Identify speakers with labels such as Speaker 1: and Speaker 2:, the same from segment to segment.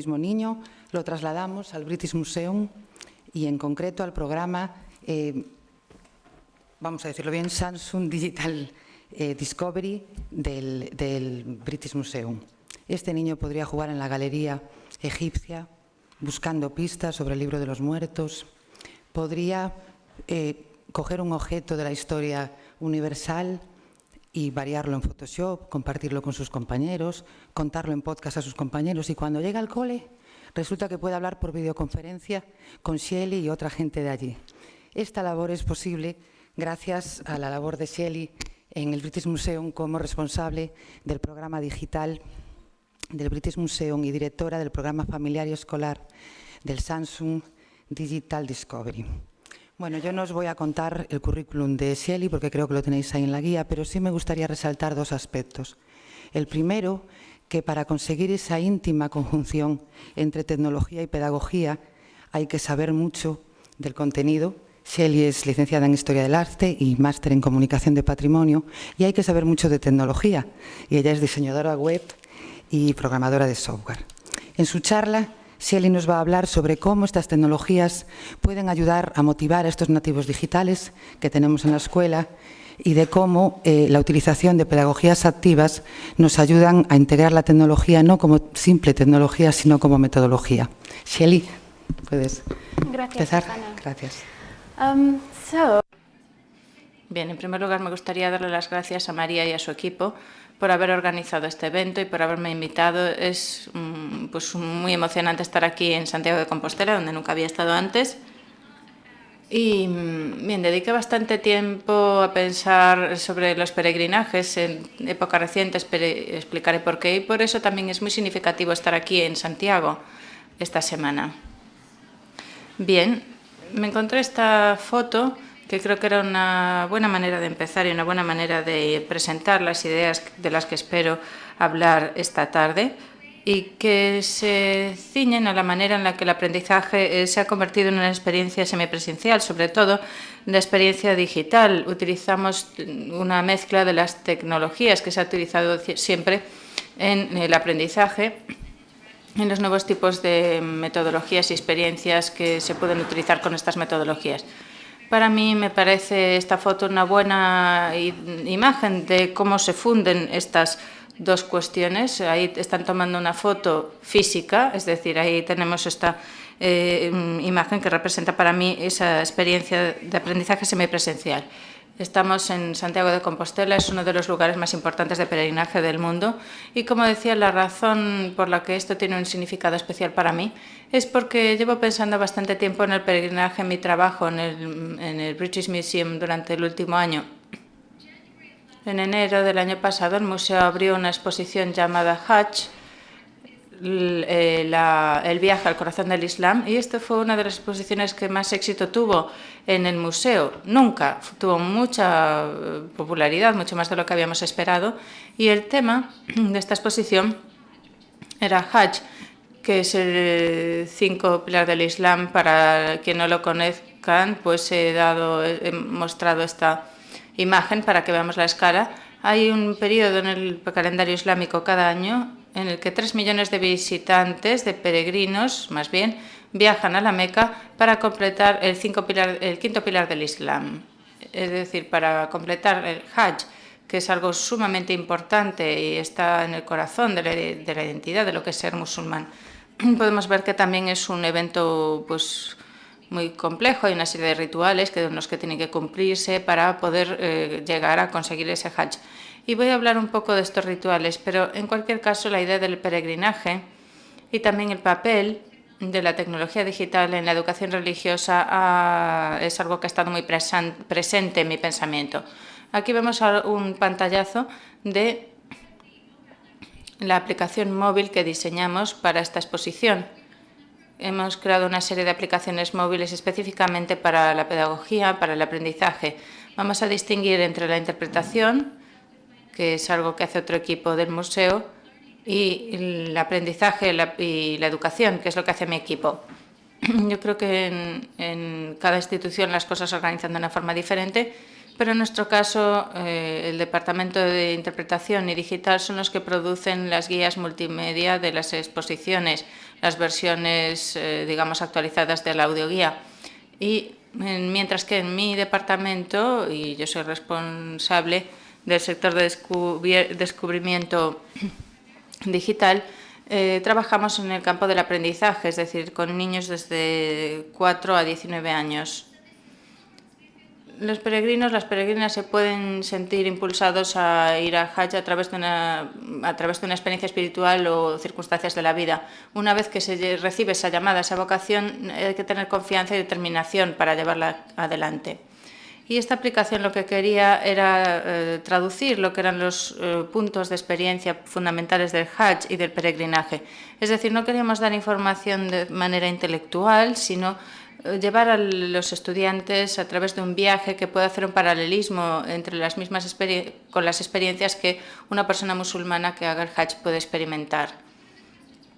Speaker 1: mismo niño lo trasladamos al British Museum y en concreto al programa, vamos a decirlo bien, Samsung Digital Discovery del British Museum. Este niño podría jugar en la galería egipcia buscando pistas sobre el libro de los muertos, podría coger un objeto de la historia universal y variarlo en Photoshop, compartirlo con sus compañeros, contarlo en podcast a sus compañeros, y cuando llega al cole resulta que puede hablar por videoconferencia con Shelly y otra gente de allí. Esta labor es posible gracias a la labor de Shelly en el British Museum como responsable del programa digital del British Museum y directora del programa familiar y escolar del Samsung Digital Discovery. Bueno, yo no os voy a contar el currículum de Shelly porque creo que lo tenéis ahí en la guía, pero sí me gustaría resaltar dos aspectos. El primero, que para conseguir esa íntima conjunción entre tecnología y pedagogía hay que saber mucho del contenido. Shelly es licenciada en Historia del Arte y máster en Comunicación de Patrimonio, y hay que saber mucho de tecnología, y ella es diseñadora web y programadora de software. En su charla, Shelly nos va a hablar sobre cómo estas tecnologías pueden ayudar a motivar a estos nativos digitales que tenemos en la escuela y de cómo la utilización de pedagogías activas nos ayudan a integrar la tecnología no como simple tecnología, sino como metodología. Shelly, ¿puedes empezar?
Speaker 2: Susana.
Speaker 1: Gracias.
Speaker 2: Bien, en primer lugar me gustaría darle las gracias a María y a su equipo por haber organizado este evento y por haberme invitado. Es pues muy emocionante estar aquí en Santiago de Compostela, donde nunca había estado antes. Y bien, dediqué bastante tiempo a pensar sobre los peregrinajes en épocas recientes, explicaré por qué, y por eso también es muy significativo estar aquí en Santiago esta semana. Bien, me encontré esta foto que creo que era una buena manera de empezar y una buena manera de presentar las ideas de las que espero hablar esta tarde y que se ciñen a la manera en la que el aprendizaje se ha convertido en una experiencia semipresencial, sobre todo la experiencia digital. Utilizamos una mezcla de las tecnologías que se ha utilizado siempre en el aprendizaje, en los nuevos tipos de metodologías y experiencias que se pueden utilizar con estas metodologías. Para mí me parece esta foto una buena imagen de cómo se funden estas dos cuestiones. Ahí están tomando una foto física, es decir, ahí tenemos esta imagen que representa para mí esa experiencia de aprendizaje semipresencial. Estamos en Santiago de Compostela, es uno de los lugares más importantes de peregrinaje del mundo y, como decía, la razón por la que esto tiene un significado especial para mí es porque llevo pensando bastante tiempo en el peregrinaje en mi trabajo en el British Museum durante el último año. En enero del año pasado el museo abrió una exposición llamada Hajj, el viaje al corazón del Islam, y esto fue una de las exposiciones que más éxito tuvo en el museo. Nunca tuvo mucha popularidad, mucho más de lo que habíamos esperado, y el tema de esta exposición era Hajj, que es el 5 pilar del Islam. Para quien no lo conozcan, pues he mostrado esta imagen para que veamos la escala. Hay un periodo en el calendario islámico cada año en el que 3 millones de visitantes, de peregrinos, más bien, viajan a la Meca para completar el quinto pilar del Islam. Es decir, para completar el Hajj, que es algo sumamente importante y está en el corazón de la identidad de lo que es ser musulmán. Podemos ver que también es un evento pues muy complejo, hay una serie de rituales en los que tienen que cumplirse para poder llegar a conseguir ese Hajj. Y voy a hablar un poco de estos rituales, pero en cualquier caso la idea del peregrinaje y también el papel de la tecnología digital en la educación religiosa es algo que ha estado muy presente en mi pensamiento. Aquí vemos un pantallazo de la aplicación móvil que diseñamos para esta exposición. Hemos creado una serie de aplicaciones móviles específicamente para la pedagogía, para el aprendizaje. Vamos a distinguir entre la interpretación, que es algo que hace otro equipo del museo, y el aprendizaje y la educación, que es lo que hace mi equipo. Yo creo que en cada institución las cosas se organizan de una forma diferente, pero en nuestro caso el Departamento de Interpretación y Digital son los que producen las guías multimedia de las exposiciones, las versiones, digamos, actualizadas de la audioguía. Y mientras que en mi departamento, y yo soy responsable del sector de descubrimiento digital, trabajamos en el campo del aprendizaje, es decir, con niños desde 4 a 19 años. Los peregrinos, las peregrinas se pueden sentir impulsados a ir a Hajj a través de una experiencia espiritual o circunstancias de la vida. Una vez que se recibe esa llamada, esa vocación, hay que tener confianza y determinación para llevarla adelante. Y esta aplicación lo que quería era traducir lo que eran los puntos de experiencia fundamentales del Hajj y del peregrinaje. Es decir, no queríamos dar información de manera intelectual, sino llevar a los estudiantes a través de un viaje que pueda hacer un paralelismo entre las mismas con las experiencias que una persona musulmana que haga el Hajj puede experimentar.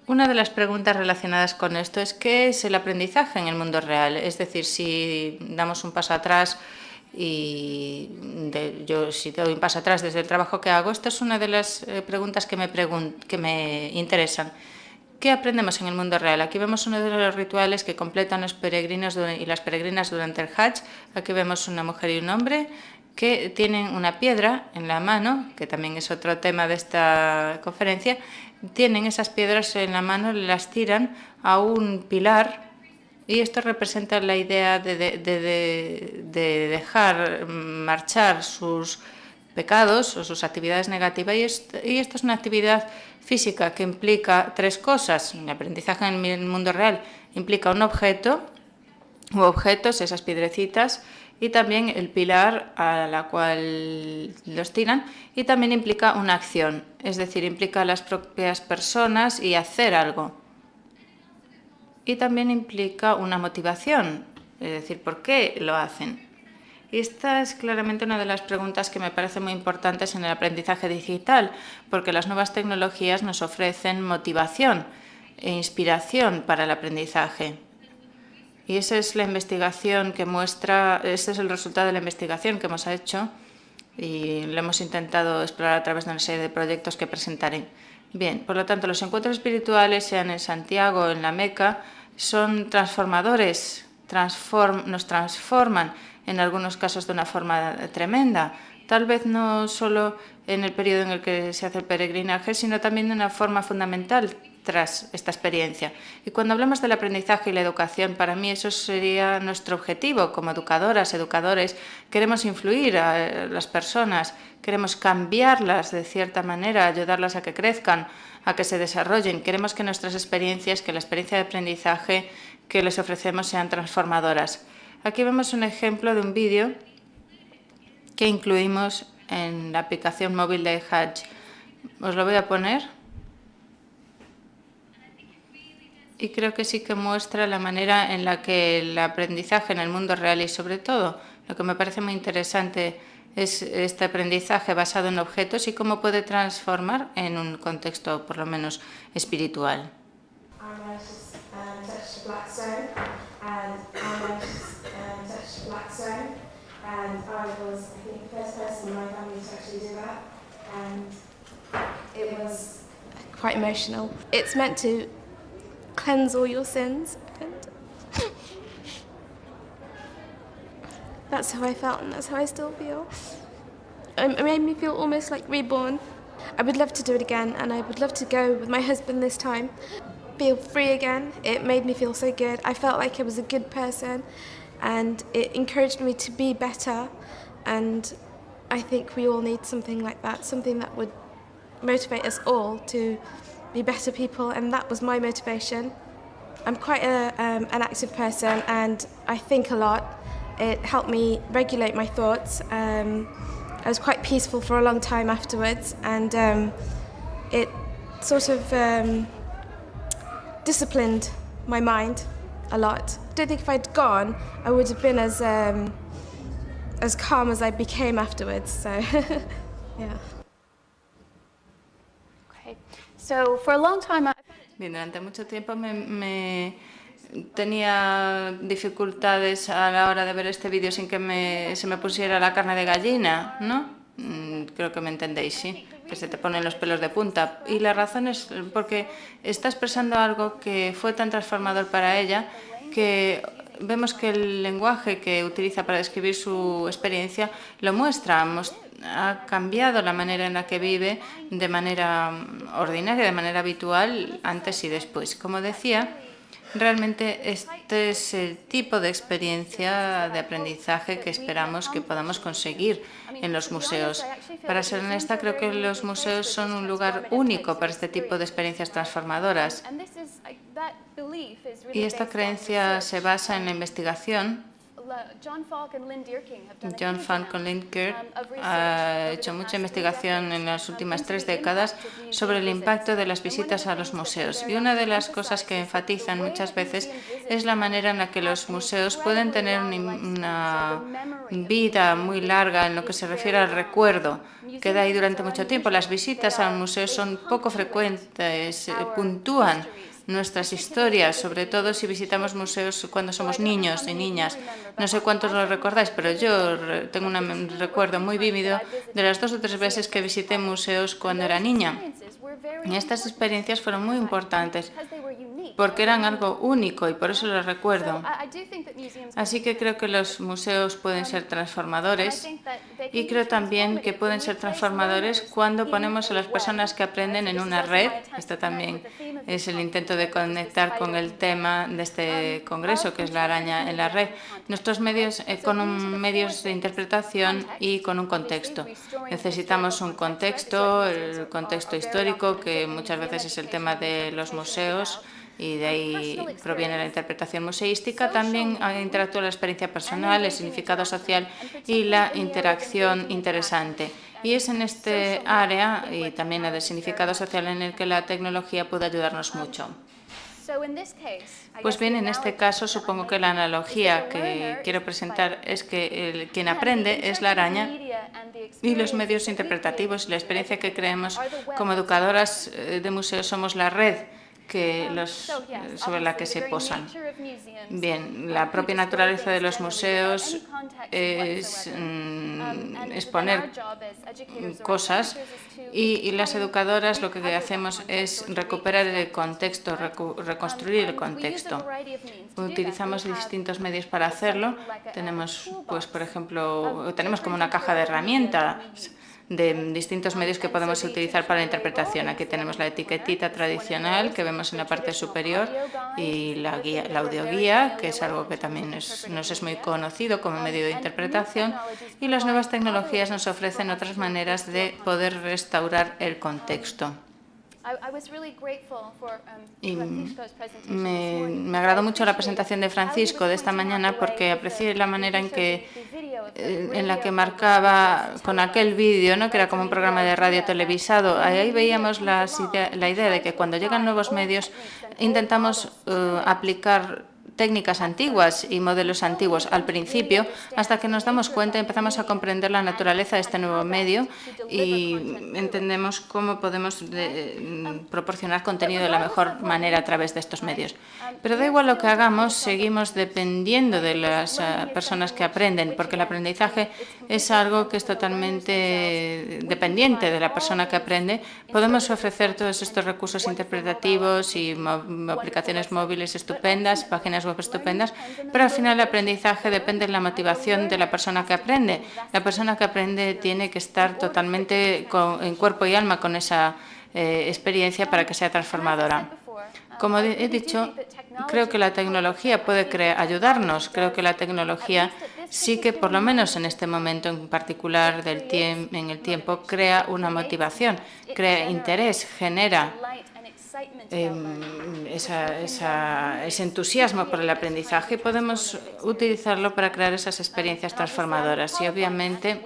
Speaker 2: Una de las preguntas relacionadas con esto es ¿qué es el aprendizaje en el mundo real? Es decir, si damos un paso atrás y yo si doy un paso atrás desde el trabajo que hago, esta es una de las preguntas que me interesan. ¿Qué aprendemos en el mundo real? Aquí vemos uno de los rituales que completan los peregrinos y las peregrinas durante el Hajj. Aquí vemos una mujer y un hombre que tienen una piedra en la mano, que también es otro tema de esta conferencia. Tienen esas piedras en la mano, las tiran a un pilar y esto representa la idea de dejar marchar sus pecados o sus actividades negativas y esto es una actividad física que implica tres cosas. El aprendizaje en el mundo real implica un objeto u objetos, esas piedrecitas, y también el pilar a la cual los tiran, y también implica una acción, es decir, implica a las propias personas y hacer algo. Y también implica una motivación, es decir, ¿por qué lo hacen? Y esta es claramente una de las preguntas que me parecen muy importantes en el aprendizaje digital, porque las nuevas tecnologías nos ofrecen motivación e inspiración para el aprendizaje. Y esa es la investigación que muestra, ese es el resultado de la investigación que hemos hecho y lo hemos intentado explorar a través de una serie de proyectos que presentaré. Bien, por lo tanto, los encuentros espirituales, sean en Santiago o en la Meca, son transformadores, nos transforman en algunos casos de una forma tremenda, tal vez no solo en el periodo en el que se hace el peregrinaje, sino también de una forma fundamental tras esta experiencia. Y cuando hablamos del aprendizaje y la educación, para mí eso sería nuestro objetivo como educadoras, educadores. Queremos influir a las personas, queremos cambiarlas de cierta manera, ayudarlas a que crezcan, a que se desarrollen. Queremos que nuestras experiencias, que la experiencia de aprendizaje que les ofrecemos sean transformadoras. Aquí vemos un ejemplo de un vídeo que incluimos en la aplicación móvil de Hajj. Os lo voy a poner. Y creo que sí que muestra la manera en la que el aprendizaje en el mundo real y sobre todo lo que me parece muy interesante es este aprendizaje basado en objetos y cómo puede transformar en un contexto por lo menos espiritual.
Speaker 3: And I was, I think, the first person in my family to actually do that, and it was quite emotional. It's meant to cleanse all your sins, and that's how I felt, and that's how I still feel. It made me feel almost like reborn. I would love to do it again, and I would love to go with my husband this time. Feel free again. It made me feel so good. I felt like I was a good person. And it encouraged me to be better, and I think we all need something like that, something that would motivate us all to be better people, and that was my motivation. I'm quite an active person, and I think a lot. It helped me regulate my thoughts. I was quite peaceful for a long time afterwards, and it sort of disciplined my mind a lot. I don't think if I'd gone, I would have been as calm as I became afterwards. So, yeah.
Speaker 4: Okay. So for a long time,
Speaker 2: Bien, durante mucho tiempo me tenía dificultades a la hora de ver este vídeo sin que se me pusiera la carne de gallina, ¿no? Creo que me entendéis, sí. que se te ponen los pelos de punta. Y la razón es porque está expresando algo que fue tan transformador para ella que vemos que el lenguaje que utiliza para describir su experiencia lo muestra. Ha cambiado la manera en la que vive de manera ordinaria, de manera habitual, antes y después. Como decía, realmente este es el tipo de experiencia de aprendizaje que esperamos que podamos conseguir en los museos. Para ser honesta, creo que los museos son un lugar único para este tipo de experiencias transformadoras. Y esta creencia se basa en la investigación. John Falk y Lynn Kirk ha hecho mucha investigación en las últimas 3 décadas sobre el impacto de las visitas a los museos. Y una de las cosas que enfatizan muchas veces es la manera en la que los museos pueden tener una vida muy larga en lo que se refiere al recuerdo. Queda ahí durante mucho tiempo. Las visitas a un museo son poco frecuentes, puntúan nuestras historias, sobre todo si visitamos museos cuando somos niños y niñas. No sé cuántos lo recordáis, pero yo tengo un recuerdo muy vívido de las 2 o 3 veces que visité museos cuando era niña. Y estas experiencias fueron muy importantes porque eran algo único y por eso lo recuerdo. Así que creo que los museos pueden ser transformadores y creo también que pueden ser transformadores cuando ponemos a las personas que aprenden en una red. Esto también es el intento de conectar con el tema de este congreso, que es la araña en la red. Nuestros medios, con medios de interpretación y con un contexto. Necesitamos un contexto, el contexto histórico, que muchas veces es el tema de los museos, y de ahí proviene la interpretación museística. También interactúa la experiencia personal, el significado social y la interacción interesante. Y es en este área y también la del significado social en el que la tecnología puede ayudarnos mucho. Pues bien, en este caso supongo que la analogía que quiero presentar es que quien aprende es la araña y los medios interpretativos y la experiencia que creemos como educadoras de museos somos la red sobre la que se posan. Bien, la propia naturaleza de los museos es exponer cosas y las educadoras lo que hacemos es recuperar el contexto, reconstruir el contexto. Utilizamos distintos medios para hacerlo. Tenemos, pues, por ejemplo, tenemos como una caja de herramientas de distintos medios que podemos utilizar para la interpretación. Aquí tenemos la etiquetita tradicional que vemos en la parte superior y la audioguía, que es algo que también nos es muy conocido como medio de interpretación, y las nuevas tecnologías nos ofrecen otras maneras de poder restaurar el contexto. Y me agradó mucho la presentación de Francisco de esta mañana porque aprecié la manera en la que marcaba con aquel vídeo, ¿no?, que era como un programa de radio televisado. Ahí veíamos la idea de que cuando llegan nuevos medios intentamos aplicar técnicas antiguas y modelos antiguos al principio, hasta que nos damos cuenta y empezamos a comprender la naturaleza de este nuevo medio y entendemos cómo podemos proporcionar contenido de la mejor manera a través de estos medios. Pero da igual lo que hagamos, seguimos dependiendo de las personas que aprenden, porque el aprendizaje es algo que es totalmente dependiente de la persona que aprende. Podemos ofrecer todos estos recursos interpretativos y aplicaciones móviles estupendas, páginas web estupendas, pero al final el aprendizaje depende de la motivación de la persona que aprende. La persona que aprende tiene que estar totalmente en cuerpo y alma con esa experiencia para que sea transformadora. Como he dicho, creo que la tecnología puede ayudarnos. Creo que la tecnología sí que, por lo menos en este momento en particular en el tiempo, crea una motivación, crea interés, genera ese entusiasmo por el aprendizaje y podemos utilizarlo para crear esas experiencias transformadoras. Y obviamente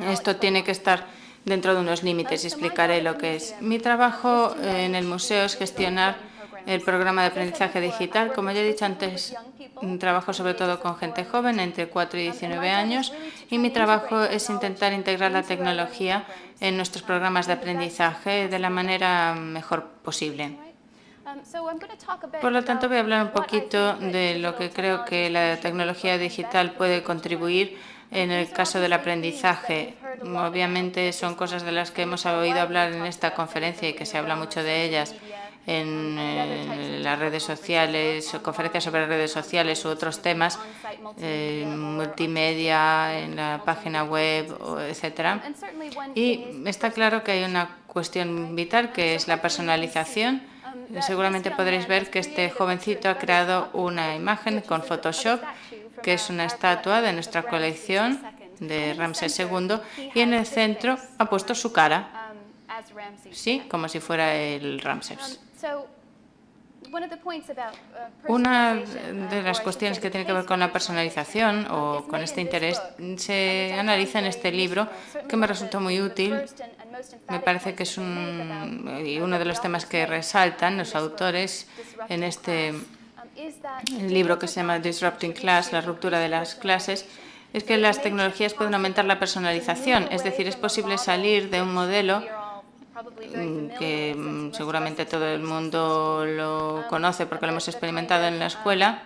Speaker 2: esto tiene que estar dentro de unos límites y explicaré lo que es. Mi trabajo en el museo es gestionar el programa de aprendizaje digital. Como ya he dicho antes, trabajo sobre todo con gente joven, entre 4 y 19 años, y mi trabajo es intentar integrar la tecnología en nuestros programas de aprendizaje de la manera mejor posible. Por lo tanto, voy a hablar un poquito de lo que creo que la tecnología digital puede contribuir En el caso del aprendizaje, obviamente son cosas de las que hemos oído hablar en esta conferencia y que se habla mucho de ellas en las redes sociales, conferencias sobre redes sociales u otros temas, multimedia, en la página web, etcétera. Y está claro que hay una cuestión vital que es la personalización. Seguramente podréis ver que este jovencito ha creado una imagen con Photoshop, que es una estatua de nuestra colección de Ramsés II, y en el centro ha puesto su cara, sí, como si fuera el Ramsés. Una de las cuestiones que tiene que ver con la personalización o con este interés se analiza en este libro, que me resultó muy útil. Me parece que es uno de los temas que resaltan los autores en este libro que se llama Disrupting Class, la ruptura de las clases, es que las tecnologías pueden aumentar la personalización. Es decir, es posible salir de un modelo que seguramente todo el mundo lo conoce porque lo hemos experimentado en la escuela,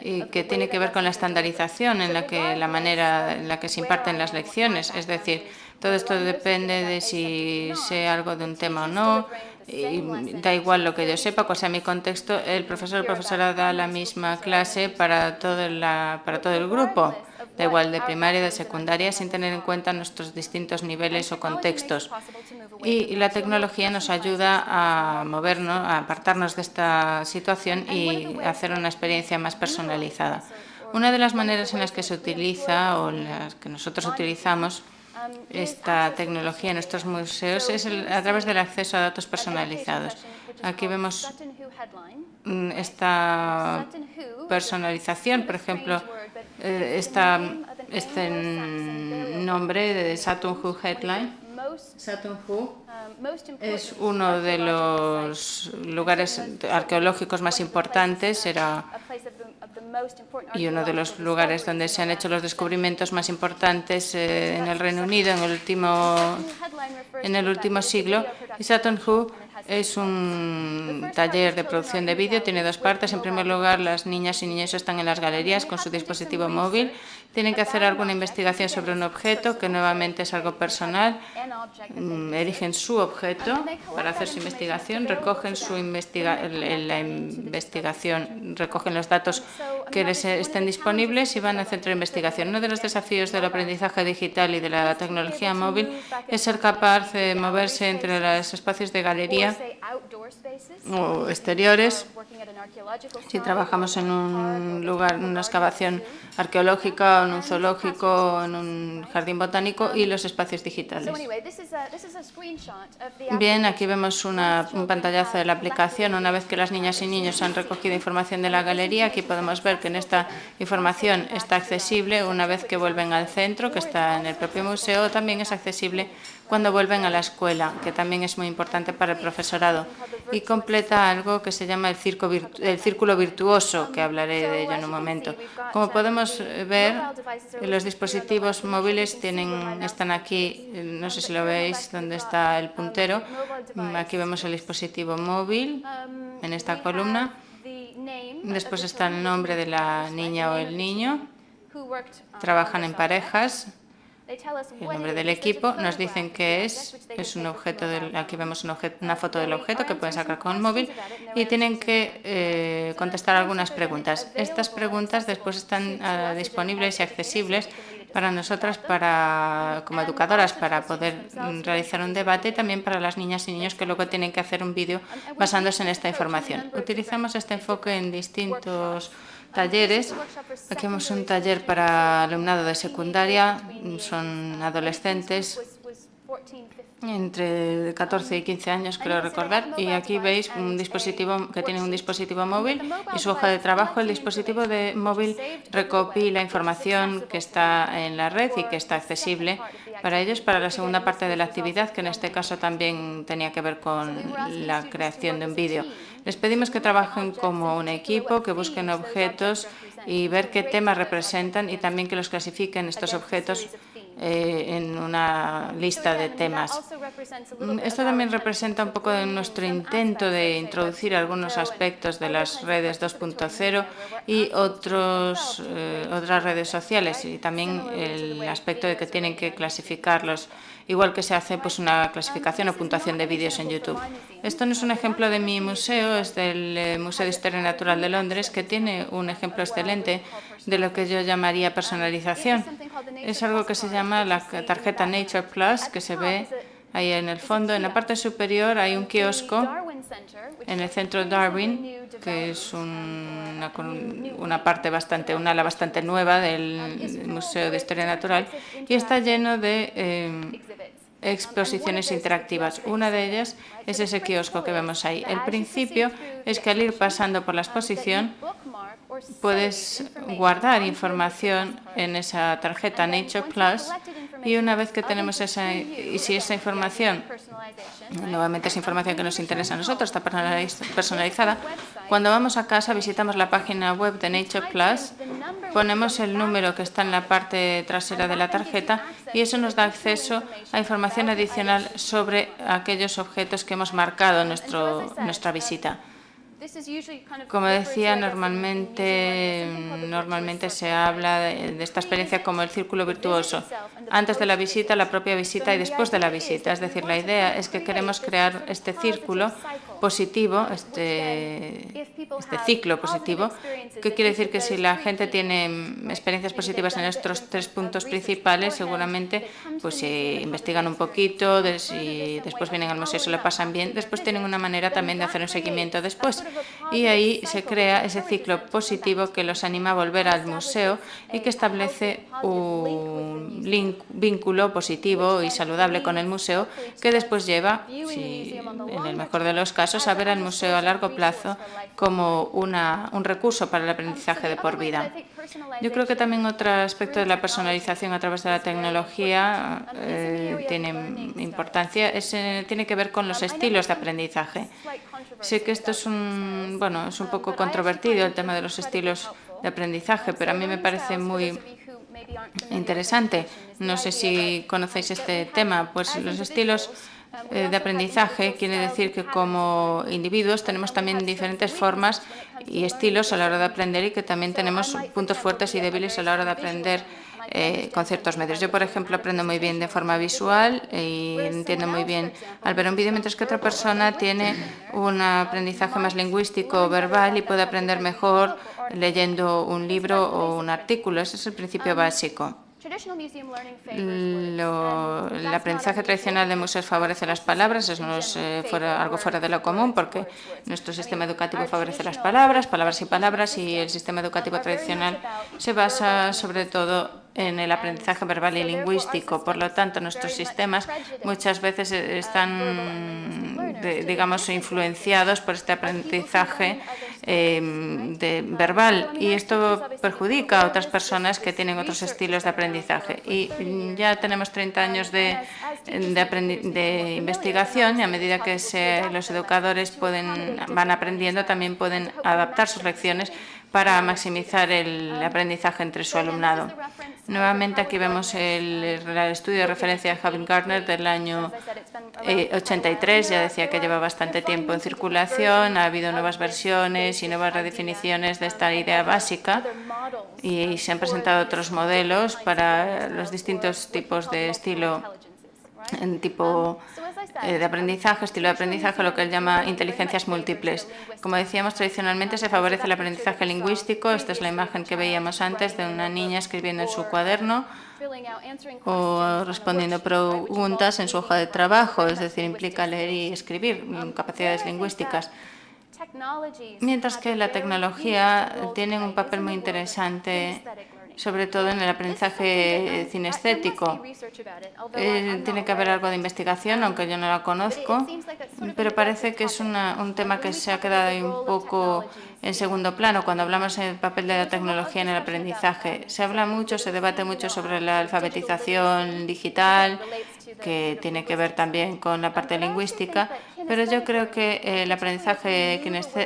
Speaker 2: y que tiene que ver con la estandarización en la manera en la que se imparten las lecciones. Es decir, todo esto depende de si sé algo de un tema o no, y da igual lo que yo sepa, cuál sea mi contexto, el profesor o profesora da la misma clase para todo el grupo, da igual de primaria, de secundaria, sin tener en cuenta nuestros distintos niveles o contextos. Y la tecnología nos ayuda a movernos, a apartarnos de esta situación y hacer una experiencia más personalizada. Una de las maneras en las que se utiliza o las que nosotros utilizamos esta tecnología en nuestros museos es a través del acceso a datos personalizados. Aquí vemos esta personalización, por ejemplo, este nombre de Saturn Who Headline. Saturn Who es uno de los lugares arqueológicos más importantes, y uno de los lugares donde se han hecho los descubrimientos más importantes en el Reino Unido en el último siglo. Y Saturn Who es un taller de producción de vídeo, tiene dos partes. En primer lugar, las niñas y niños están en las galerías con su dispositivo móvil. Tienen que hacer alguna investigación sobre un objeto, que nuevamente es algo personal. Eligen su objeto para hacer su investigación, recogen la investigación, recogen los datos que les estén disponibles y van al centro de investigación. Uno de los desafíos del aprendizaje digital y de la tecnología móvil es ser capaz de moverse entre los espacios de galería o exteriores. Si trabajamos en un lugar, en una excavación arqueológica, en un zoológico, en un jardín botánico, y los espacios digitales. Bien, aquí vemos un pantallazo de la aplicación. Una vez que las niñas y niños han recogido información de la galería, aquí podemos ver que en esta información está accesible una vez que vuelven al centro, que está en el propio museo. También es accesible cuando vuelven a la escuela, que también es muy importante para el profesorado, y completa algo que se llama el círculo virtuoso, que hablaré de ello en un momento. Como podemos ver, los dispositivos móviles están aquí, no sé si lo veis, donde está el puntero. Aquí vemos el dispositivo móvil en esta columna. Después está el nombre de la niña o el niño. Trabajan en parejas. El nombre del equipo, nos dicen que es un objeto, aquí vemos una foto del objeto que pueden sacar con el móvil, y tienen que contestar algunas preguntas. Estas preguntas después están disponibles y accesibles para nosotras, como educadoras, para poder realizar un debate, y también para las niñas y niños que luego tienen que hacer un vídeo basándose en esta información. Utilizamos este enfoque en distintos talleres. Aquí vemos un taller para alumnado de secundaria, son adolescentes entre 14 y 15 años, creo recordar, y aquí veis un dispositivo que tiene un dispositivo móvil y su hoja de trabajo. El dispositivo de móvil recopila información que está en la red y que está accesible para ellos para la segunda parte de la actividad, que en este caso también tenía que ver con la creación de un vídeo. Les pedimos que trabajen como un equipo, que busquen objetos y ver qué temas representan, y también que los clasifiquen estos objetos en una lista de temas. Esto también representa un poco de nuestro intento de introducir algunos aspectos de las redes 2.0 y otras redes sociales, y también el aspecto de que tienen que clasificarlos, igual que se hace pues una clasificación o puntuación de vídeos en YouTube. Esto no es un ejemplo de mi museo, es del Museo de Historia Natural de Londres, que tiene un ejemplo excelente de lo que yo llamaría personalización. Es algo que se llama la tarjeta Nature Plus, que se ve ahí en el fondo. En la parte superior hay un kiosco en el centro Darwin, que es una ala bastante nueva del Museo de Historia Natural, y está lleno de exposiciones interactivas. Una de ellas es ese kiosco que vemos ahí. El principio es que al ir pasando por la exposición puedes guardar información en esa tarjeta Nature Plus, y una vez que tenemos y si esa información, nuevamente es información que nos interesa a nosotros, está personalizada, cuando vamos a casa visitamos la página web de Nature Plus, ponemos el número que está en la parte trasera de la tarjeta y eso nos da acceso a información adicional sobre aquellos objetos que hemos marcado en nuestra visita. Como decía, normalmente se habla de esta experiencia como el círculo virtuoso. Antes de la visita, la propia visita y después de la visita. Es decir, la idea es que queremos crear este círculo positivo, este ciclo positivo, que quiere decir que si la gente tiene experiencias positivas en estos 3 puntos principales, seguramente pues si investigan un poquito, y después vienen al museo y se lo pasan bien, después tienen una manera también de hacer un seguimiento después. Y ahí se crea ese ciclo positivo que los anima a volver al museo y que establece un vínculo positivo y saludable con el museo, que después lleva, en el mejor de los casos, a ver al museo a largo plazo como un recurso para el aprendizaje de por vida. Yo creo que también otro aspecto de la personalización a través de la tecnología tiene importancia, tiene que ver con los estilos de aprendizaje. Sé que esto es un poco controvertido, el tema de los estilos de aprendizaje, pero a mí me parece muy interesante. No sé si conocéis este tema. Pues los estilos de aprendizaje quiere decir que como individuos tenemos también diferentes formas y estilos a la hora de aprender, y que también tenemos puntos fuertes y débiles a la hora de aprender con ciertos medios. Yo, por ejemplo, aprendo muy bien de forma visual y entiendo muy bien al ver un vídeo, mientras que otra persona tiene un aprendizaje más lingüístico o verbal y puede aprender mejor leyendo un libro o un artículo. Ese es el principio básico. El aprendizaje tradicional de museos favorece las palabras, eso no es algo fuera de lo común, porque nuestro sistema educativo favorece las palabras y palabras, y el sistema educativo tradicional se basa sobre todo en el aprendizaje verbal y lingüístico. Por lo tanto, nuestros sistemas muchas veces están, digamos, influenciados por este aprendizaje verbal, y esto perjudica a otras personas que tienen otros estilos de aprendizaje. Y ya tenemos 30 años de investigación, y a medida que los educadores van aprendiendo, también pueden adaptar sus lecciones para maximizar el aprendizaje entre su alumnado. Nuevamente aquí vemos el estudio de referencia de Having Gardner del año 83. Ya decía que lleva bastante tiempo en circulación, ha habido nuevas versiones y nuevas redefiniciones de esta idea básica, y se han presentado otros modelos para los distintos tipos de estilo de aprendizaje, estilo de aprendizaje, lo que él llama inteligencias múltiples. Como decíamos, tradicionalmente se favorece el aprendizaje lingüístico. Esta es la imagen que veíamos antes de una niña escribiendo en su cuaderno o respondiendo preguntas en su hoja de trabajo, es decir, implica leer y escribir, capacidades lingüísticas. Mientras que la tecnología tiene un papel muy interesante, sobre todo en el aprendizaje cinestético. Tiene que haber algo de investigación, aunque yo no la conozco, pero parece que es un tema que se ha quedado ahí un poco en segundo plano cuando hablamos del papel de la tecnología en el aprendizaje. Se habla mucho, se debate mucho sobre la alfabetización digital, que tiene que ver también con la parte lingüística, pero yo creo que el aprendizaje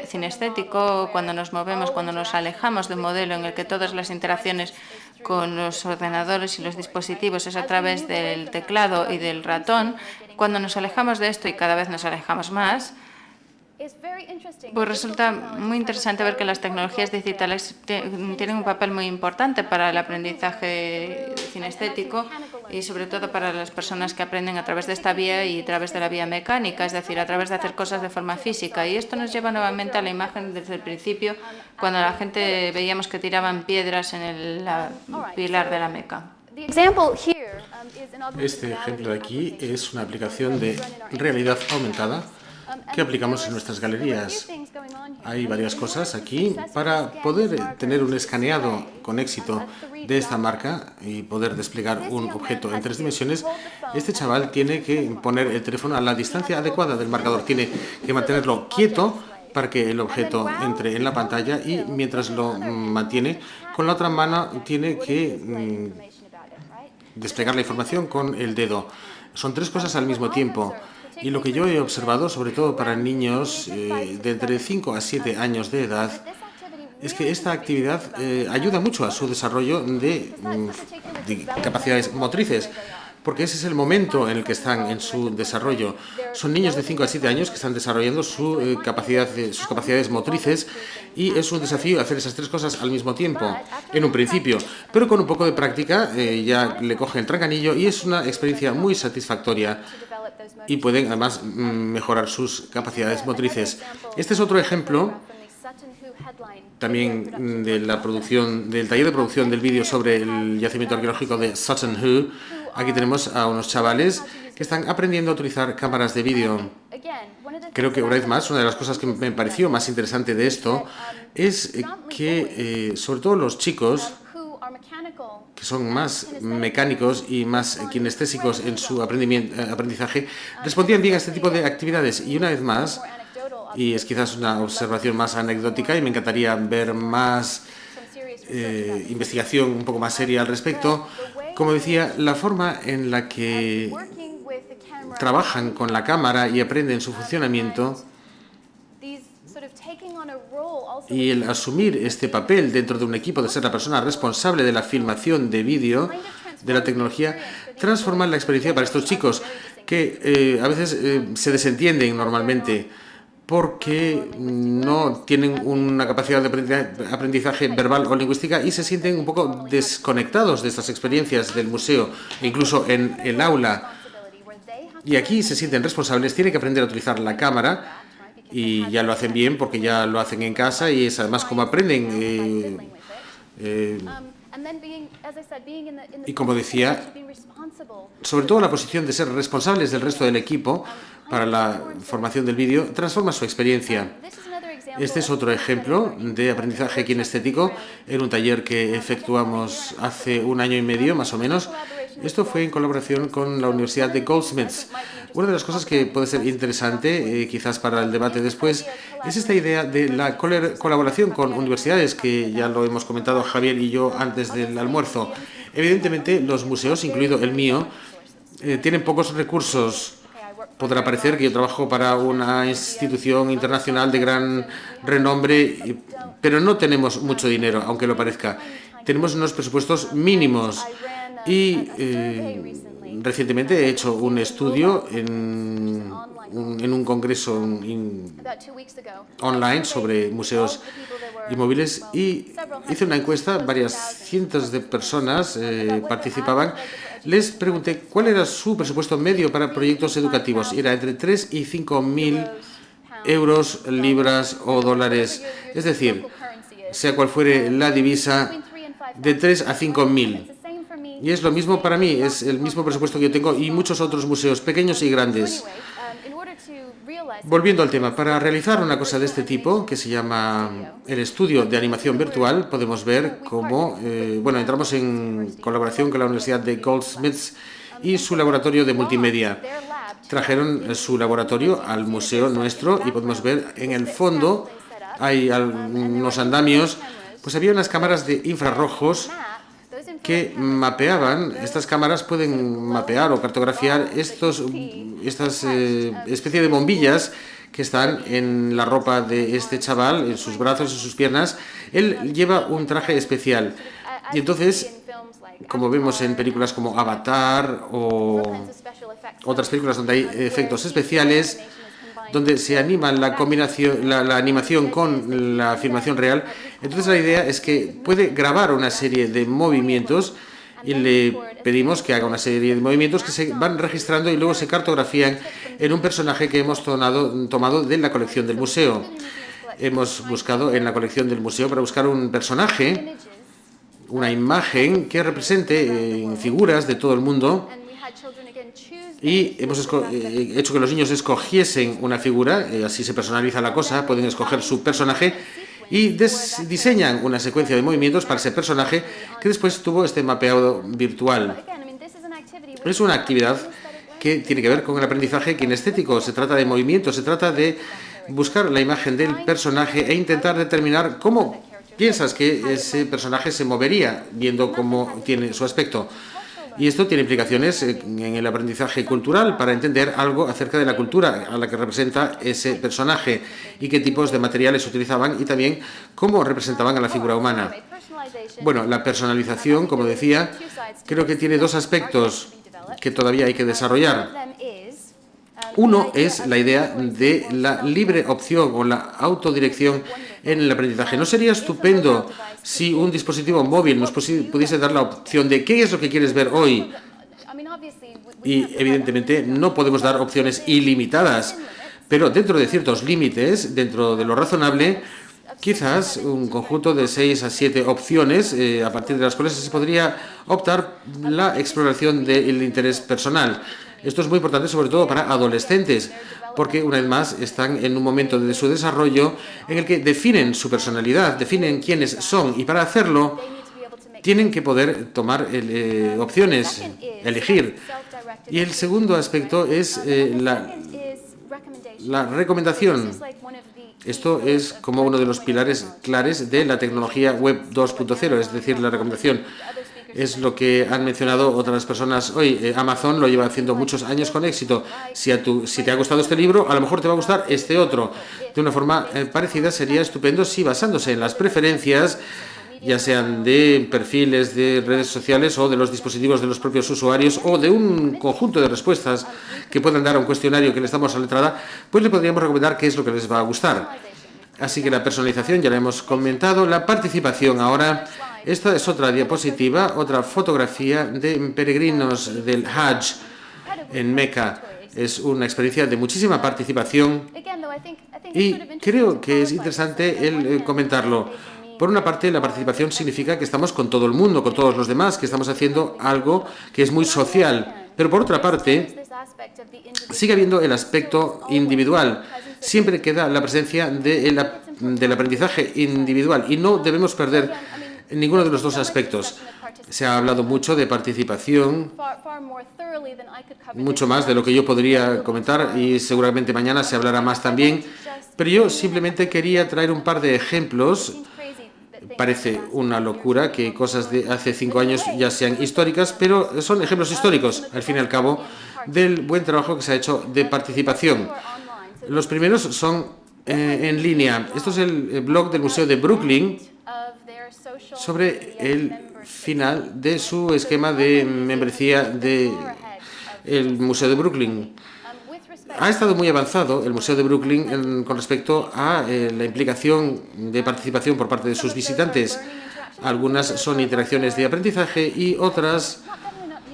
Speaker 2: cinestético, cuando nos movemos, cuando nos alejamos de un modelo en el que todas las interacciones con los ordenadores y los dispositivos es a través del teclado y del ratón. Cuando nos alejamos de esto y cada vez nos alejamos más, pues resulta muy interesante ver que las tecnologías digitales tienen un papel muy importante para el aprendizaje cinestético y sobre todo para las personas que aprenden a través de esta vía y a través de la vía mecánica, es decir, a través de hacer cosas de forma física. Y esto nos lleva nuevamente a la imagen desde el principio, cuando la gente veíamos que tiraban piedras en el pilar de la Meca.
Speaker 5: Este ejemplo de aquí es una aplicación de realidad aumentada que aplicamos en nuestras galerías. Hay varias cosas aquí para poder tener un escaneado con éxito de esta marca y poder desplegar un objeto en 3 dimensiones. Este chaval tiene que poner el teléfono a la distancia adecuada del marcador. Tiene que mantenerlo quieto para que el objeto entre en la pantalla y mientras lo mantiene, con la otra mano tiene que desplegar la información con el dedo. Son 3 cosas al mismo tiempo. Y lo que yo he observado, sobre todo para niños de entre 5 a 7 años de edad, es que esta actividad ayuda mucho a su desarrollo de capacidades motrices, porque ese es el momento en el que están en su desarrollo. Son niños de 5 a 7 años que están desarrollando sus capacidades motrices y es un desafío hacer esas 3 cosas al mismo tiempo, en un principio. Pero con un poco de práctica ya le cogen el trancanillo y es una experiencia muy satisfactoria y pueden además mejorar sus capacidades motrices. Este es otro ejemplo también de la producción, del taller de producción del vídeo sobre el yacimiento arqueológico de Sutton Hoo. Aquí tenemos a unos chavales que están aprendiendo a utilizar cámaras de vídeo. Creo que una vez más, una de las cosas que me pareció más interesante de esto es que, sobre todo los chicos, que son más mecánicos y más kinestésicos en su aprendizaje, respondían bien a este tipo de actividades. Y una vez más, y es quizás una observación más anecdótica y me encantaría ver más investigación un poco más seria al respecto, como decía, la forma en la que trabajan con la cámara y aprenden su funcionamiento y el asumir este papel dentro de un equipo, de ser la persona responsable de la filmación de vídeo, de la tecnología, transforman la experiencia para estos chicos que a veces se desentienden normalmente porque no tienen una capacidad de aprendizaje verbal o lingüística y se sienten un poco desconectados de estas experiencias del museo, incluso en el aula. Y aquí se sienten responsables, tienen que aprender a utilizar la cámara y ya lo hacen bien porque ya lo hacen en casa y es además como aprenden. Y como decía, sobre todo la posición de ser responsables del resto del equipo para la formación del vídeo transforma su experiencia. Este es otro ejemplo de aprendizaje kinestético en un taller que efectuamos hace 1 año y medio, más o menos. Esto fue en colaboración con la Universidad de Goldsmiths. Una de las cosas que puede ser interesante, quizás para el debate después, es esta idea de la colaboración con universidades, que ya lo hemos comentado Javier y yo antes del almuerzo. Evidentemente, los museos, incluido el mío, tienen pocos recursos. Podrá parecer que yo trabajo para una institución internacional de gran renombre, pero no tenemos mucho dinero, aunque lo parezca. Tenemos unos presupuestos mínimos y recientemente he hecho un estudio en un congreso online sobre museos inmóviles y hice una encuesta, varias cientos de personas participaban. Les pregunté cuál era su presupuesto medio para proyectos educativos. Era entre 3 y 5.000 euros, libras o dólares. Es decir, sea cual fuere la divisa, de 3 a 5.000. Y es lo mismo para mí, es el mismo presupuesto que yo tengo y muchos otros museos, pequeños y grandes. Volviendo al tema, para realizar una cosa de este tipo, que se llama el estudio de animación virtual, podemos ver cómo, entramos en colaboración con la Universidad de Goldsmiths y su laboratorio de multimedia. Trajeron su laboratorio al museo nuestro y podemos ver en el fondo, hay unos andamios, pues había unas cámaras de infrarrojos que mapeaban. Estas cámaras pueden mapear o cartografiar estas especie de bombillas que están en la ropa de este chaval, en sus brazos, en sus piernas. Él lleva un traje especial y entonces como vemos en películas como Avatar o otras películas donde hay efectos especiales, donde se anima la combinación, la animación con la filmación real. Entonces la idea es que puede grabar una serie de movimientos y le pedimos que haga una serie de movimientos que se van registrando y luego se cartografían en un personaje que hemos tomado de la colección del museo. Hemos buscado en la colección del museo para buscar un personaje, una imagen que represente figuras de todo el mundo, y hemos hecho que los niños escogiesen una figura, así se personaliza la cosa, pueden escoger su personaje y diseñan una secuencia de movimientos para ese personaje que después tuvo este mapeado virtual. Es una actividad que tiene que ver con el aprendizaje kinestético. Se trata de movimientos, se trata de buscar la imagen del personaje e intentar determinar cómo piensas que ese personaje se movería viendo cómo tiene su aspecto. Y esto tiene implicaciones en el aprendizaje cultural para entender algo acerca de la cultura a la que representa ese personaje y qué tipos de materiales utilizaban y también cómo representaban a la figura humana. Bueno, la personalización, como decía, creo que tiene dos aspectos que todavía hay que desarrollar. Uno es la idea de la libre opción o la autodirección en el aprendizaje. ¿No sería estupendo si un dispositivo móvil nos pudiese dar la opción de qué es lo que quieres ver hoy? Y evidentemente no podemos dar opciones ilimitadas, pero dentro de ciertos límites, dentro de lo razonable, quizás un conjunto de 6 a 7 opciones a partir de las cuales se podría optar la exploración del interés personal. Esto es muy importante, sobre todo para adolescentes, porque una vez más están en un momento de su desarrollo en el que definen su personalidad, definen quiénes son, y para hacerlo tienen que poder tomar opciones, elegir. Y el segundo aspecto es la recomendación. Esto es como uno de los pilares claves de la tecnología Web 2.0, es decir, la recomendación. Es lo que han mencionado otras personas hoy. Amazon lo lleva haciendo muchos años con éxito. Si te ha gustado este libro, a lo mejor te va a gustar este otro. De una forma parecida sería estupendo si, basándose en las preferencias, ya sean de perfiles de redes sociales o de los dispositivos de los propios usuarios o de un conjunto de respuestas que puedan dar a un cuestionario que les damos a la entrada, pues le podríamos recomendar qué es lo que les va a gustar. Así que la personalización ya la hemos comentado. La participación ahora. Esta es otra diapositiva, otra fotografía de peregrinos del Hajj en Meca. Es una experiencia de muchísima participación y creo que es interesante el comentarlo. Por una parte, la participación significa que estamos con todo el mundo, con todos los demás, que estamos haciendo algo que es muy social. Pero por otra parte, sigue habiendo el aspecto individual. Siempre queda la presencia del aprendizaje individual y no debemos perder ninguno de los dos aspectos. Se ha hablado mucho de participación, mucho más de lo que yo podría comentar, y seguramente mañana se hablará más también, pero yo simplemente quería traer un par de ejemplos. Parece una locura que cosas de hace 5 años ya sean históricas, pero son ejemplos históricos, al fin y al cabo, del buen trabajo que se ha hecho de participación. Los primeros son en línea. Esto es el blog del Museo de Brooklyn sobre el final de su esquema de membresía del Museo de Brooklyn. Ha estado muy avanzado el Museo de Brooklyn con respecto a la implicación de participación por parte de sus visitantes. Algunas son interacciones de aprendizaje y otras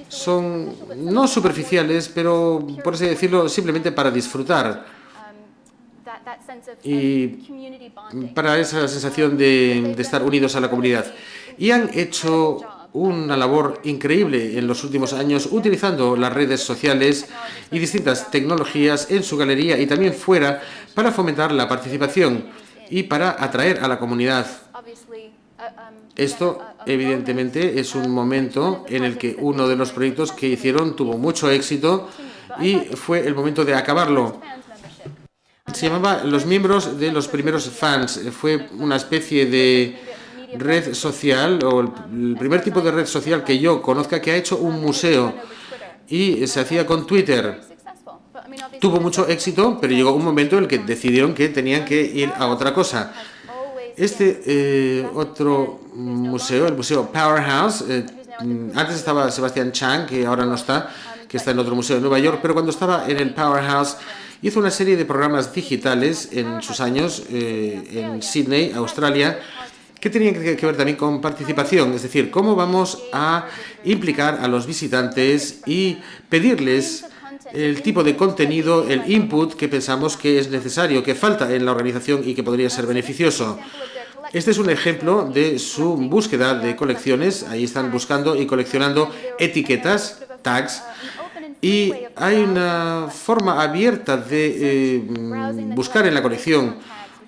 Speaker 5: son no superficiales, pero, por así decirlo, simplemente para disfrutar y para esa sensación de estar unidos a la comunidad. Y han hecho una labor increíble en los últimos años utilizando las redes sociales y distintas tecnologías en su galería y también fuera para fomentar la participación y para atraer a la comunidad. Esto, evidentemente, es un momento en el que uno de los proyectos que hicieron tuvo mucho éxito y fue el momento de acabarlo. Se llamaba Los miembros de los primeros fans. Fue una especie de red social, o el primer tipo de red social que yo conozca que ha hecho un museo, y se hacía con Twitter. Tuvo mucho éxito, pero llegó un momento en el que decidieron que tenían que ir a otra cosa. Este otro museo, el Museo Powerhouse, antes estaba Sebastian Chang, que ahora no está, que está en otro museo de Nueva York, pero cuando estaba en el Powerhouse hizo una serie de programas digitales en sus años en Sydney, Australia, que tenían que ver también con participación, es decir, cómo vamos a implicar a los visitantes y pedirles el tipo de contenido, el input que pensamos que es necesario, que falta en la organización y que podría ser beneficioso. Este es un ejemplo de su búsqueda de colecciones. Ahí están buscando y coleccionando etiquetas, tags, y hay una forma abierta de buscar en la colección,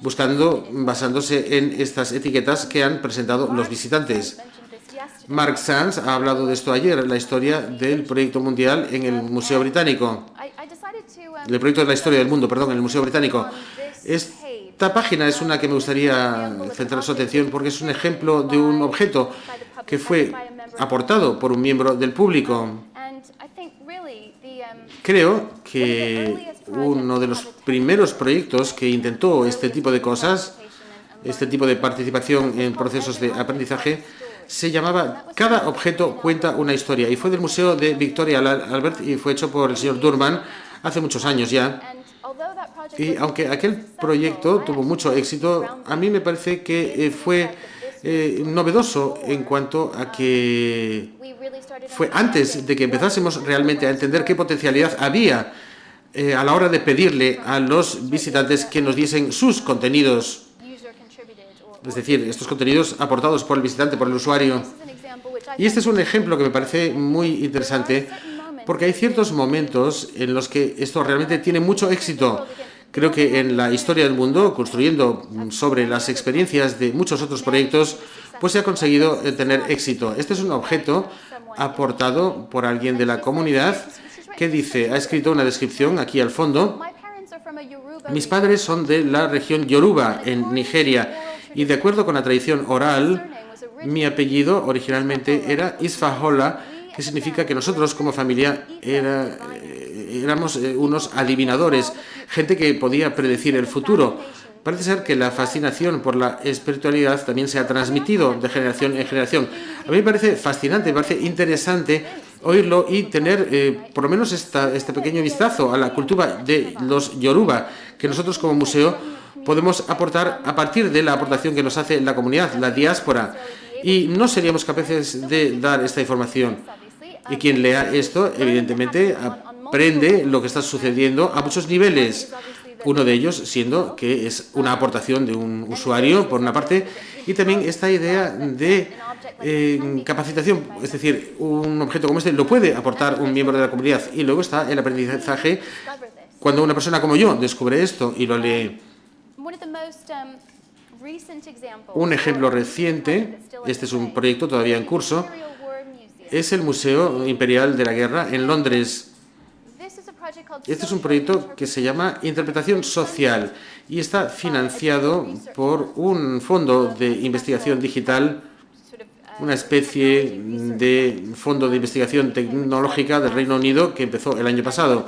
Speaker 5: basándose en estas etiquetas que han presentado los visitantes. Mark Sands ha hablado de esto ayer, la historia del proyecto mundial en el Museo Británico. El proyecto de la historia del mundo, perdón, en el Museo Británico. Esta página es una que me gustaría centrar su atención porque es un ejemplo de un objeto que fue aportado por un miembro del público. Creo que uno de los primeros proyectos que intentó este tipo de cosas, este tipo de participación en procesos de aprendizaje, se llamaba Cada objeto cuenta una historia, y fue del Museo de Victoria Albert y fue hecho por el señor Durman hace muchos años ya. Y aunque aquel proyecto tuvo mucho éxito, a mí me parece que fue novedoso en cuanto a que fue antes de que empezásemos realmente a entender qué potencialidad había a la hora de pedirle a los visitantes que nos diesen sus contenidos, es decir, estos contenidos aportados por el visitante, por el usuario. Y este es un ejemplo que me parece muy interesante porque hay ciertos momentos en los que esto realmente tiene mucho éxito. Creo que en la historia del mundo, construyendo sobre las experiencias de muchos otros proyectos, pues se ha conseguido tener éxito. Este es un objeto aportado por alguien de la comunidad que ha escrito una descripción aquí al fondo. Mis padres son de la región Yoruba, en Nigeria, y de acuerdo con la tradición oral, mi apellido originalmente era Isfahola, que significa que nosotros como familia éramos unos adivinadores, gente que podía predecir el futuro. Parece ser que la fascinación por la espiritualidad también se ha transmitido de generación en generación. A mí me parece fascinante, me parece interesante oírlo y tener por lo menos este pequeño vistazo a la cultura de los Yoruba, que nosotros como museo podemos aportar a partir de la aportación que nos hace la comunidad, la diáspora, y no seríamos capaces de dar esta información. Y quien lea esto, evidentemente, aprende lo que está sucediendo a muchos niveles. Uno de ellos siendo que es una aportación de un usuario, por una parte, y también esta idea de capacitación, es decir, un objeto como este lo puede aportar un miembro de la comunidad. Y luego está el aprendizaje cuando una persona como yo descubre esto y lo lee. Un ejemplo reciente, este es un proyecto todavía en curso, es el Museo Imperial de la Guerra en Londres. Este es un proyecto que se llama Interpretación Social y está financiado por un fondo de investigación digital, una especie de fondo de investigación tecnológica del Reino Unido que empezó el año pasado.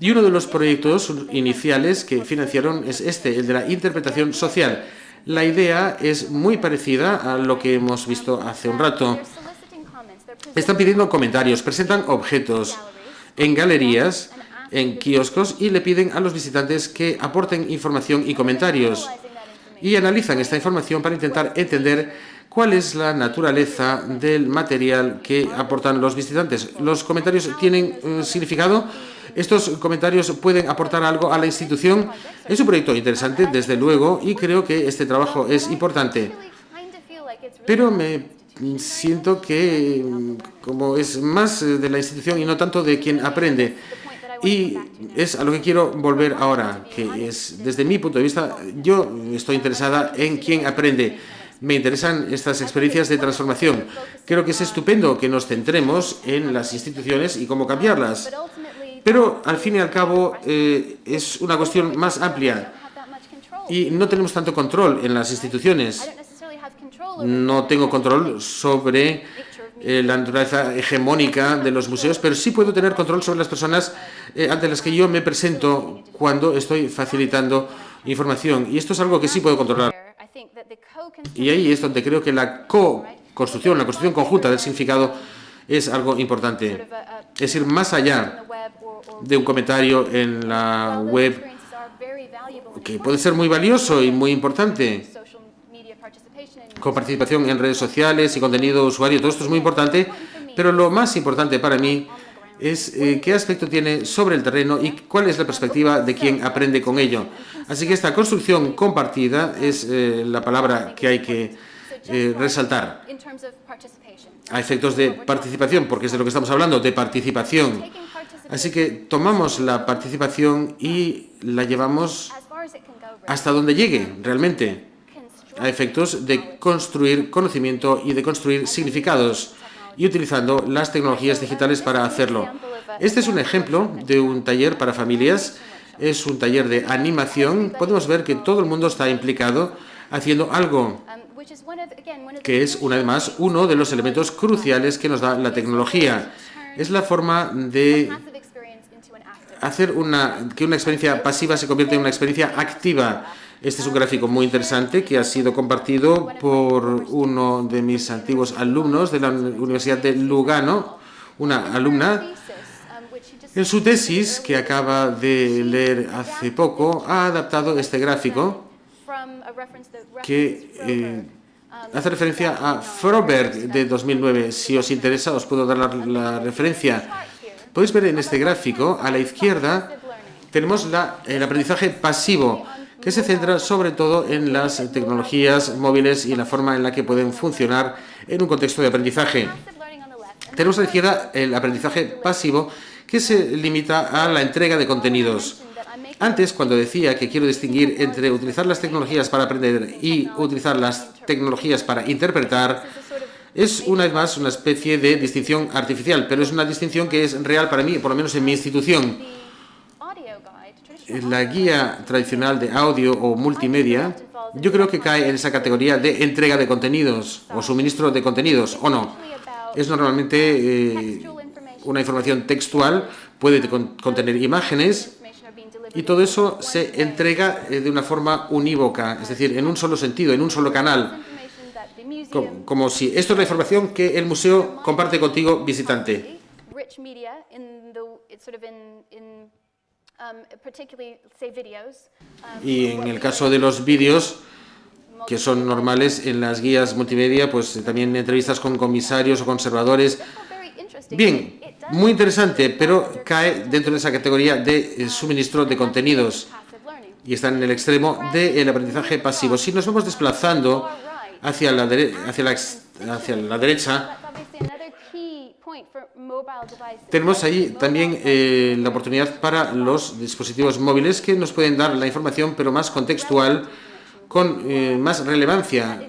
Speaker 5: Y uno de los proyectos iniciales que financiaron es el de la interpretación social. La idea es muy parecida a lo que hemos visto hace un rato. Están pidiendo comentarios, presentan objetos en galerías, en kioscos, y le piden a los visitantes que aporten información y comentarios. Y analizan esta información para intentar entender cuál es la naturaleza del material que aportan los visitantes. ¿Los comentarios tienen significado? ¿Estos comentarios pueden aportar algo a la institución? Es un proyecto interesante, desde luego, y creo que este trabajo es importante. Pero me siento que como es más de la institución y no tanto de quien aprende. Y es a lo que quiero volver ahora, que es, desde mi punto de vista, yo estoy interesada en quién aprende. Me interesan estas experiencias de transformación. Creo que es estupendo que nos centremos en las instituciones y cómo cambiarlas. Pero, al fin y al cabo, es una cuestión más amplia. Y no tenemos tanto control en las instituciones. No tengo control sobre la naturaleza hegemónica de los museos, pero sí puedo tener control sobre las personas ante las que yo me presento cuando estoy facilitando información. Y esto es algo que sí puedo controlar. Y ahí es donde creo que la construcción, la construcción conjunta del significado es algo importante. Es ir más allá de un comentario en la web, que puede ser muy valioso y muy importante, con participación en redes sociales y contenido usuario. Todo esto es muy importante, pero lo más importante para mí es qué aspecto tiene sobre el terreno y cuál es la perspectiva de quien aprende con ello. Así que esta construcción compartida es la palabra que hay que resaltar. A efectos de participación, porque es de lo que estamos hablando, de participación. Así que tomamos la participación y la llevamos hasta donde llegue, realmente, a efectos de construir conocimiento y de construir significados, y utilizando las tecnologías digitales para hacerlo. Este es un ejemplo de un taller para familias, es un taller de animación. Podemos ver que todo el mundo está implicado haciendo algo que es, una vez más, uno de los elementos cruciales que nos da la tecnología. Es la forma de hacer que una experiencia pasiva se convierta en una experiencia activa. Este es un gráfico muy interesante que ha sido compartido por uno de mis antiguos alumnos de la Universidad de Lugano, una alumna. En su tesis, que acaba de leer hace poco, ha adaptado este gráfico que hace referencia a Froberg de 2009. Si os interesa, os puedo dar la referencia. Podéis ver en este gráfico, a la izquierda, tenemos el aprendizaje pasivo, que se centra sobre todo en las tecnologías móviles y la forma en la que pueden funcionar en un contexto de aprendizaje. Tenemos a la izquierda el aprendizaje pasivo, que se limita a la entrega de contenidos. Antes, cuando decía que quiero distinguir entre utilizar las tecnologías para aprender y utilizar las tecnologías para interpretar, es una vez más una especie de distinción artificial, pero es una distinción que es real para mí, por lo menos en mi institución. La guía tradicional de audio o multimedia, yo creo que cae en esa categoría de entrega de contenidos o suministro de contenidos, ¿o no? Es normalmente una información textual, puede contener imágenes, y todo eso se entrega de una forma unívoca, es decir, en un solo sentido, en un solo canal, como si esto es la información que el museo comparte contigo, visitante. Y en el caso de los vídeos, que son normales en las guías multimedia, pues también entrevistas con comisarios o conservadores. Bien, muy interesante, pero cae dentro de esa categoría de suministro de contenidos y está en el extremo del aprendizaje pasivo. Si nos vamos desplazando hacia la derecha, tenemos ahí también la oportunidad para los dispositivos móviles que nos pueden dar la información, pero más contextual, con más relevancia.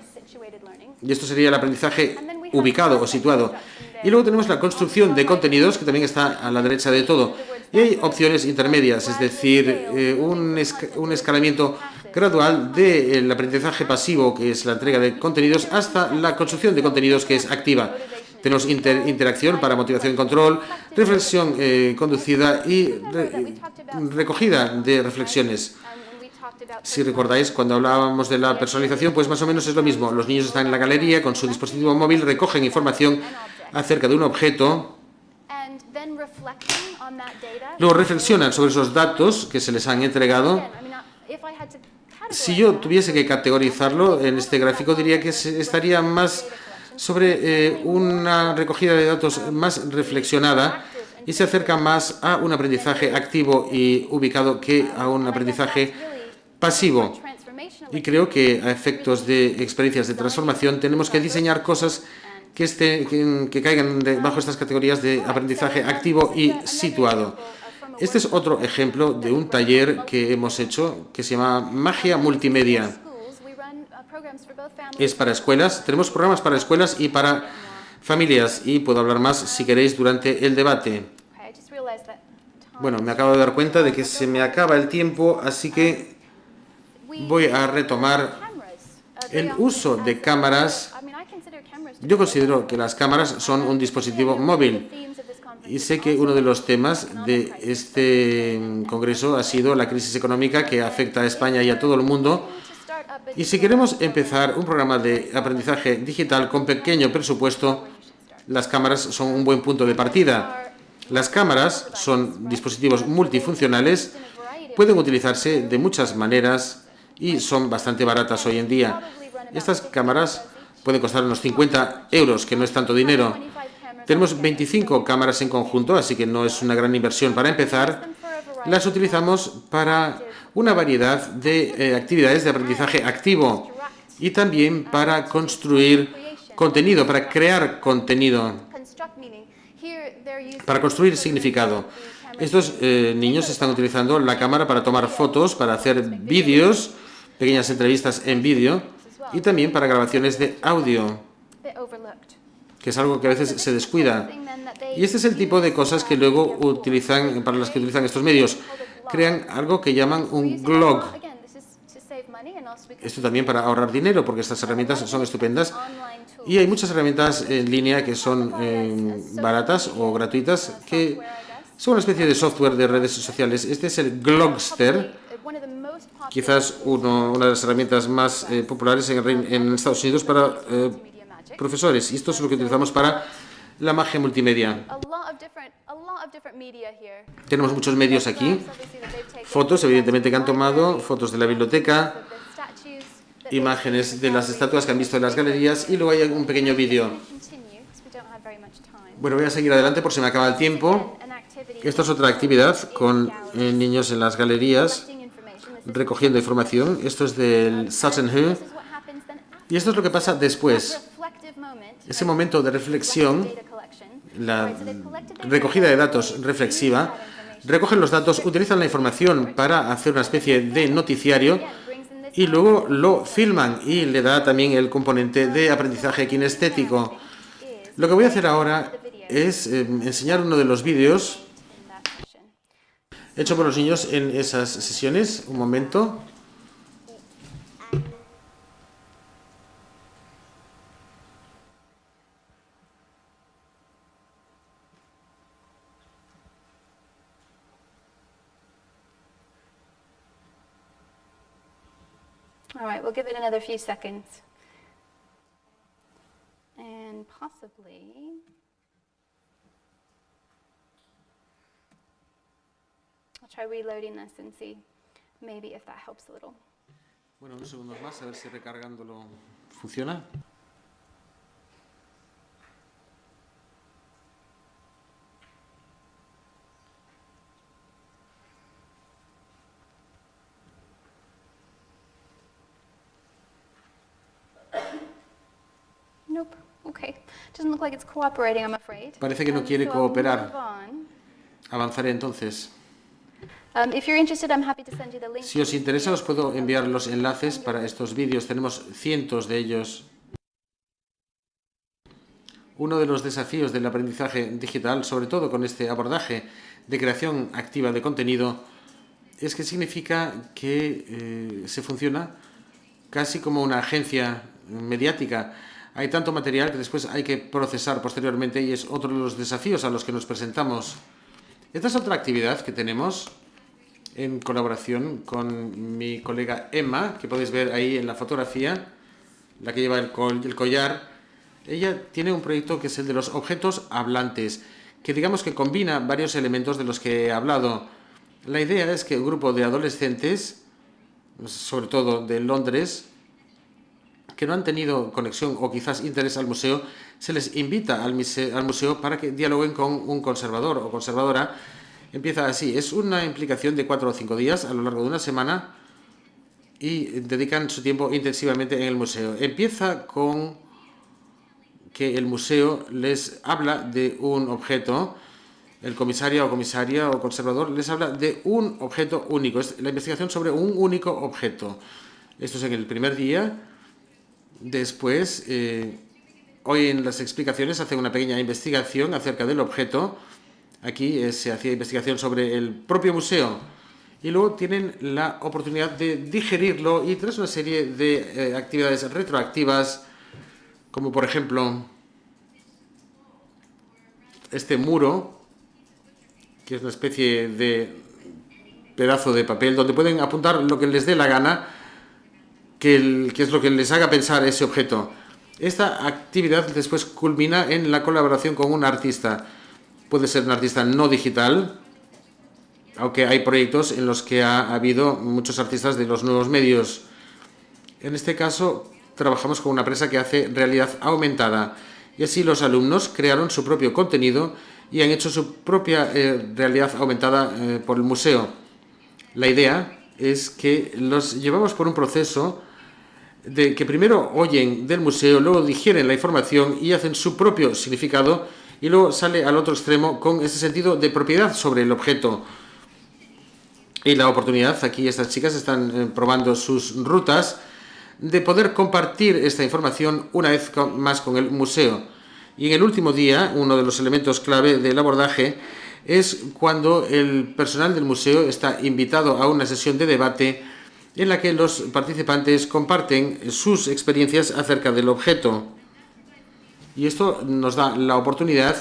Speaker 5: Y esto sería el aprendizaje ubicado o situado. Y luego tenemos la construcción de contenidos, que también está a la derecha de todo. Y hay opciones intermedias, es decir, un escalamiento gradual del aprendizaje pasivo, que es la entrega de contenidos, hasta la construcción de contenidos, que es activa. Tenemos interacción para motivación y control, reflexión conducida y recogida de reflexiones. Si recordáis, cuando hablábamos de la personalización, pues más o menos es lo mismo. Los niños están en la galería con su dispositivo móvil, recogen información acerca de un objeto, luego reflexionan sobre esos datos que se les han entregado. Si yo tuviese que categorizarlo en este gráfico, diría que estaría más sobre una recogida de datos más reflexionada y se acerca más a un aprendizaje activo y ubicado que a un aprendizaje pasivo. Y creo que a efectos de experiencias de transformación tenemos que diseñar cosas que caigan bajo estas categorías de aprendizaje activo y situado. Este es otro ejemplo de un taller que hemos hecho que se llama Magia Multimedia. Es para escuelas. Tenemos programas para escuelas y para familias, y puedo hablar más si queréis durante el debate. Bueno, me acabo de dar cuenta de que se me acaba el tiempo, así que voy a retomar el uso de cámaras. Yo considero que las cámaras son un dispositivo móvil y sé que uno de los temas de este congreso ha sido la crisis económica que afecta a España y a todo el mundo. Y si queremos empezar un programa de aprendizaje digital con pequeño presupuesto, las cámaras son un buen punto de partida. Las cámaras son dispositivos multifuncionales, pueden utilizarse de muchas maneras y son bastante baratas hoy en día. Estas cámaras pueden costar unos 50 euros, que no es tanto dinero. Tenemos 25 cámaras en conjunto, así que no es una gran inversión para empezar. Las utilizamos para una variedad de actividades de aprendizaje activo y también para construir contenido, para crear contenido, para construir significado. Estos niños están utilizando la cámara para tomar fotos, para hacer vídeos, pequeñas entrevistas en vídeo y también para grabaciones de audio, que es algo que a veces se descuida. Y este es el tipo de cosas que luego utilizan, para las que utilizan estos medios. Crean algo que llaman un blog. Esto también para ahorrar dinero, porque estas herramientas son estupendas. Y hay muchas herramientas en línea que son baratas o gratuitas, que son una especie de software de redes sociales. Este es el Glogster, quizás una de las herramientas más populares en Estados Unidos para profesores. Y esto es lo que utilizamos para la magia multimedia. Tenemos muchos medios aquí. Fotos, evidentemente, que han tomado, fotos de la biblioteca, imágenes de las estatuas que han visto en las galerías y luego hay un pequeño vídeo. Bueno, voy a seguir adelante por si me acaba el tiempo. Esta es otra actividad con niños en las galerías recogiendo información. Esto es del Sutton Hoo. Y esto es lo que pasa después. Ese momento de reflexión, la recogida de datos reflexiva, recogen los datos, utilizan la información para hacer una especie de noticiario y luego lo filman y le da también el componente de aprendizaje kinestético. Lo que voy a hacer ahora es enseñar uno de los vídeos hecho por los niños en esas sesiones. Un momento.
Speaker 4: All right, we'll give it another few seconds. And possibly... I'll try reloading this and see maybe if that helps a little.
Speaker 5: Bueno, unos segundos más, a ver si recargándolo funciona.
Speaker 4: Nope. Okay. Doesn't look like it's cooperating, I'm afraid.
Speaker 5: Parece que no quiere cooperar. Avanzaré entonces.
Speaker 4: If you're interested, I'm happy to send you the link.
Speaker 5: Si os interesa, os puedo enviar los enlaces para estos vídeos. Tenemos cientos de ellos. Uno de los desafíos del aprendizaje digital, sobre todo con este abordaje de creación activa de contenido, es que significa que se funciona casi como una agencia mediática. Hay tanto material que después hay que procesar posteriormente y es otro de los desafíos a los que nos presentamos. Esta es otra actividad que tenemos en colaboración con mi colega Emma, que podéis ver ahí en la fotografía, la que lleva el collar. Ella tiene un proyecto que es el de los objetos hablantes, que digamos que combina varios elementos de los que he hablado. La idea es que un grupo de adolescentes, sobre todo de Londres, que no han tenido conexión o quizás interés al museo, se les invita al museo para que dialoguen con un conservador o conservadora. Empieza así, es una implicación de 4 o 5 días a lo largo de una semana y dedican su tiempo intensivamente en el museo. Empieza con que el museo les habla de un objeto, el comisario o comisaria o conservador les habla de un objeto único, es la investigación sobre un único objeto. Esto es en el primer día. Después, hoy en las explicaciones hacen una pequeña investigación acerca del objeto. Aquí se hacía investigación sobre el propio museo y luego tienen la oportunidad de digerirlo y tras una serie de actividades retroactivas, como por ejemplo este muro, que es una especie de pedazo de papel donde pueden apuntar lo que les dé la gana, qué es lo que les haga pensar ese objeto. Esta actividad después culmina en la colaboración con un artista. Puede ser un artista no digital, aunque hay proyectos en los que ha habido muchos artistas de los nuevos medios. En este caso, trabajamos con una empresa que hace realidad aumentada y así los alumnos crearon su propio contenido y han hecho su propia realidad aumentada por el museo. La idea es que los llevamos por un proceso de que primero oyen del museo, luego digieren la información y hacen su propio significado y luego sale al otro extremo con ese sentido de propiedad sobre el objeto. Y la oportunidad, aquí estas chicas están probando sus rutas, de poder compartir esta información una vez más con el museo. Y en el último día, uno de los elementos clave del abordaje es cuando el personal del museo está invitado a una sesión de debate en la que los participantes comparten sus experiencias acerca del objeto. Y esto nos da la oportunidad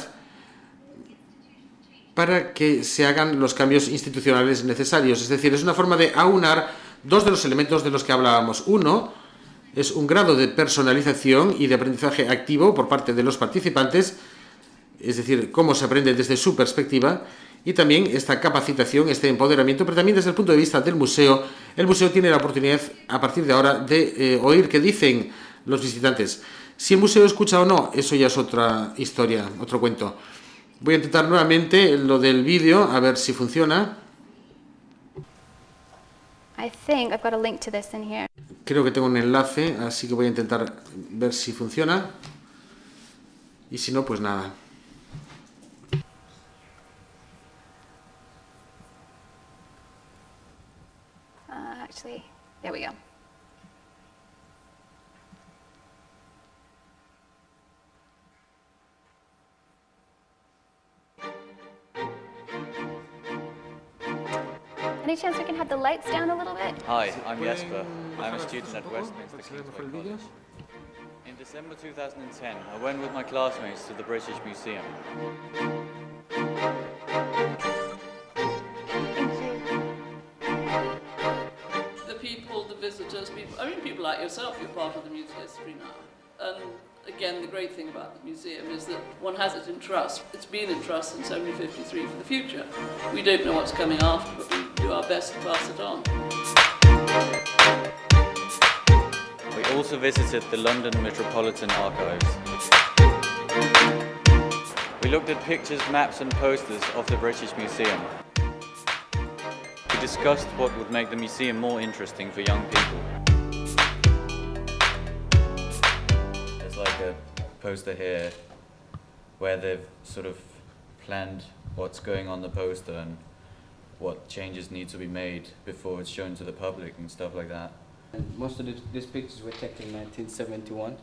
Speaker 5: para que se hagan los cambios institucionales necesarios. Es decir, es una forma de aunar dos de los elementos de los que hablábamos. Uno es un grado de personalización y de aprendizaje activo por parte de los participantes, es decir, cómo se aprende desde su perspectiva, y también esta capacitación, este empoderamiento, pero también desde el punto de vista del museo. El museo tiene la oportunidad, a partir de ahora, de oír qué dicen los visitantes. Si el museo escucha o no, eso ya es otra historia, otro cuento. Voy a intentar nuevamente lo del vídeo, a ver si funciona.
Speaker 4: I think I've got a link to this in here.
Speaker 5: Creo que tengo un enlace, así que voy a intentar ver si funciona. Y si no, pues nada.
Speaker 4: Actually, there we go. Any chance we can have the lights down a little bit?
Speaker 6: Hi, I'm Jesper. I'm a student at Westminster Kingsway College. In December 2010, I went with my classmates to the British Museum.
Speaker 7: The people, the visitors, people like yourself, you're part of the museum history now. And again, the great thing about the museum is that one has it in trust. It's been in trust since 1753 for the future. We don't know what's coming after, but we do our best to pass it on.
Speaker 6: We also visited the London Metropolitan Archives. We looked at pictures, maps and posters of the British Museum. We discussed what would make the museum more interesting for young people. There's like a poster here where they've sort of planned what's going on the poster and what changes need to be made before it's shown to the public and stuff like that.
Speaker 8: And most of these pictures were taken in 1971.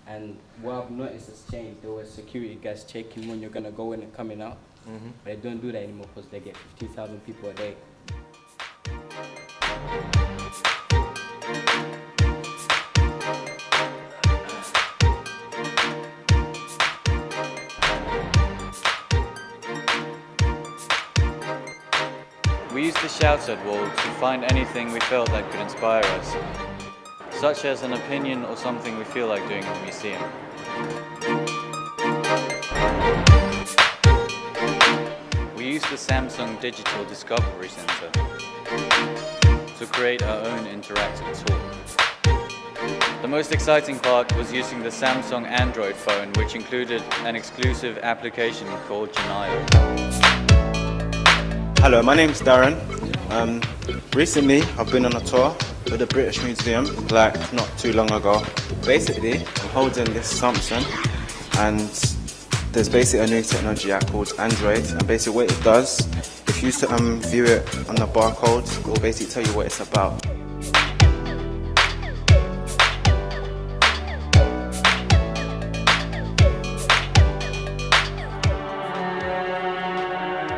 Speaker 8: And what I've noticed has changed. There were security guys checking when you're going to go in and coming out. But they don't do that anymore because they get 15,000 people a day.
Speaker 6: We used the shoutout wall to find anything we felt that could inspire us, such as an opinion or something we feel like doing in the museum. We used the Samsung Digital Discovery Center to create our own interactive tour. The most exciting part was using the Samsung Android phone, which included an exclusive application called Genio.
Speaker 9: Hello, my name's Darren. Recently, I've been on a tour with the British Museum, like not too long ago. Basically, I'm holding this Samsung, and there's basically a new technology app called Android, and basically what it does, if you view it on the barcode, it will basically tell you what it's about.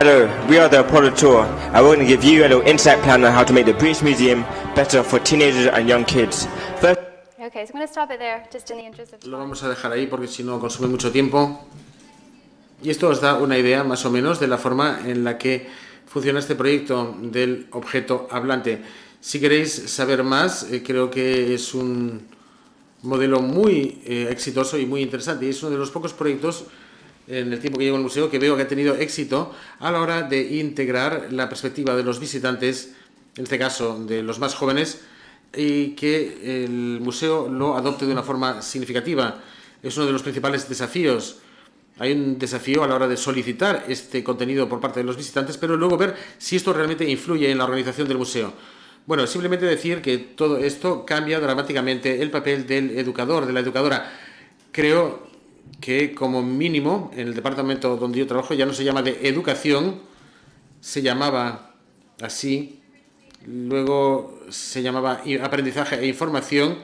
Speaker 10: Hello, we are the Apollo Tour, and we're going to give you a little insight plan on how to make the British Museum better for teenagers and young kids. First,
Speaker 4: Okay, so I'm going to stop it there, just in the interest of
Speaker 5: Lo
Speaker 4: time.
Speaker 5: vamos a dejar ahí porque si no consume mucho tiempo. Y esto os da una idea más o menos de la forma en la que funciona este proyecto del objeto hablante. Si queréis saber más, creo que es un modelo muy exitoso y muy interesante. Y es uno de los pocos proyectos en el tiempo que llevo en el museo que veo que ha tenido éxito a la hora de integrar la perspectiva de los visitantes, en este caso de los más jóvenes, y que el museo lo adopte de una forma significativa. Es uno de los principales desafíos. Hay un desafío a la hora de solicitar este contenido por parte de los visitantes, pero luego ver si esto realmente influye en la organización del museo. Bueno, simplemente decir que todo esto cambia dramáticamente el papel del educador, de la educadora. Creo que como mínimo en el departamento donde yo trabajo ya no se llama de educación, se llamaba así, luego se llamaba aprendizaje e información,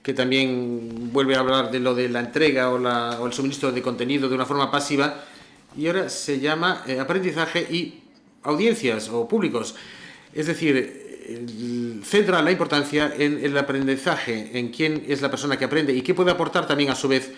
Speaker 5: que también vuelve a hablar de lo de la entrega o el suministro de contenido de una forma pasiva, y ahora se llama aprendizaje y audiencias o públicos. Es decir, centra la importancia en el aprendizaje, en quién es la persona que aprende y qué puede aportar también a su vez,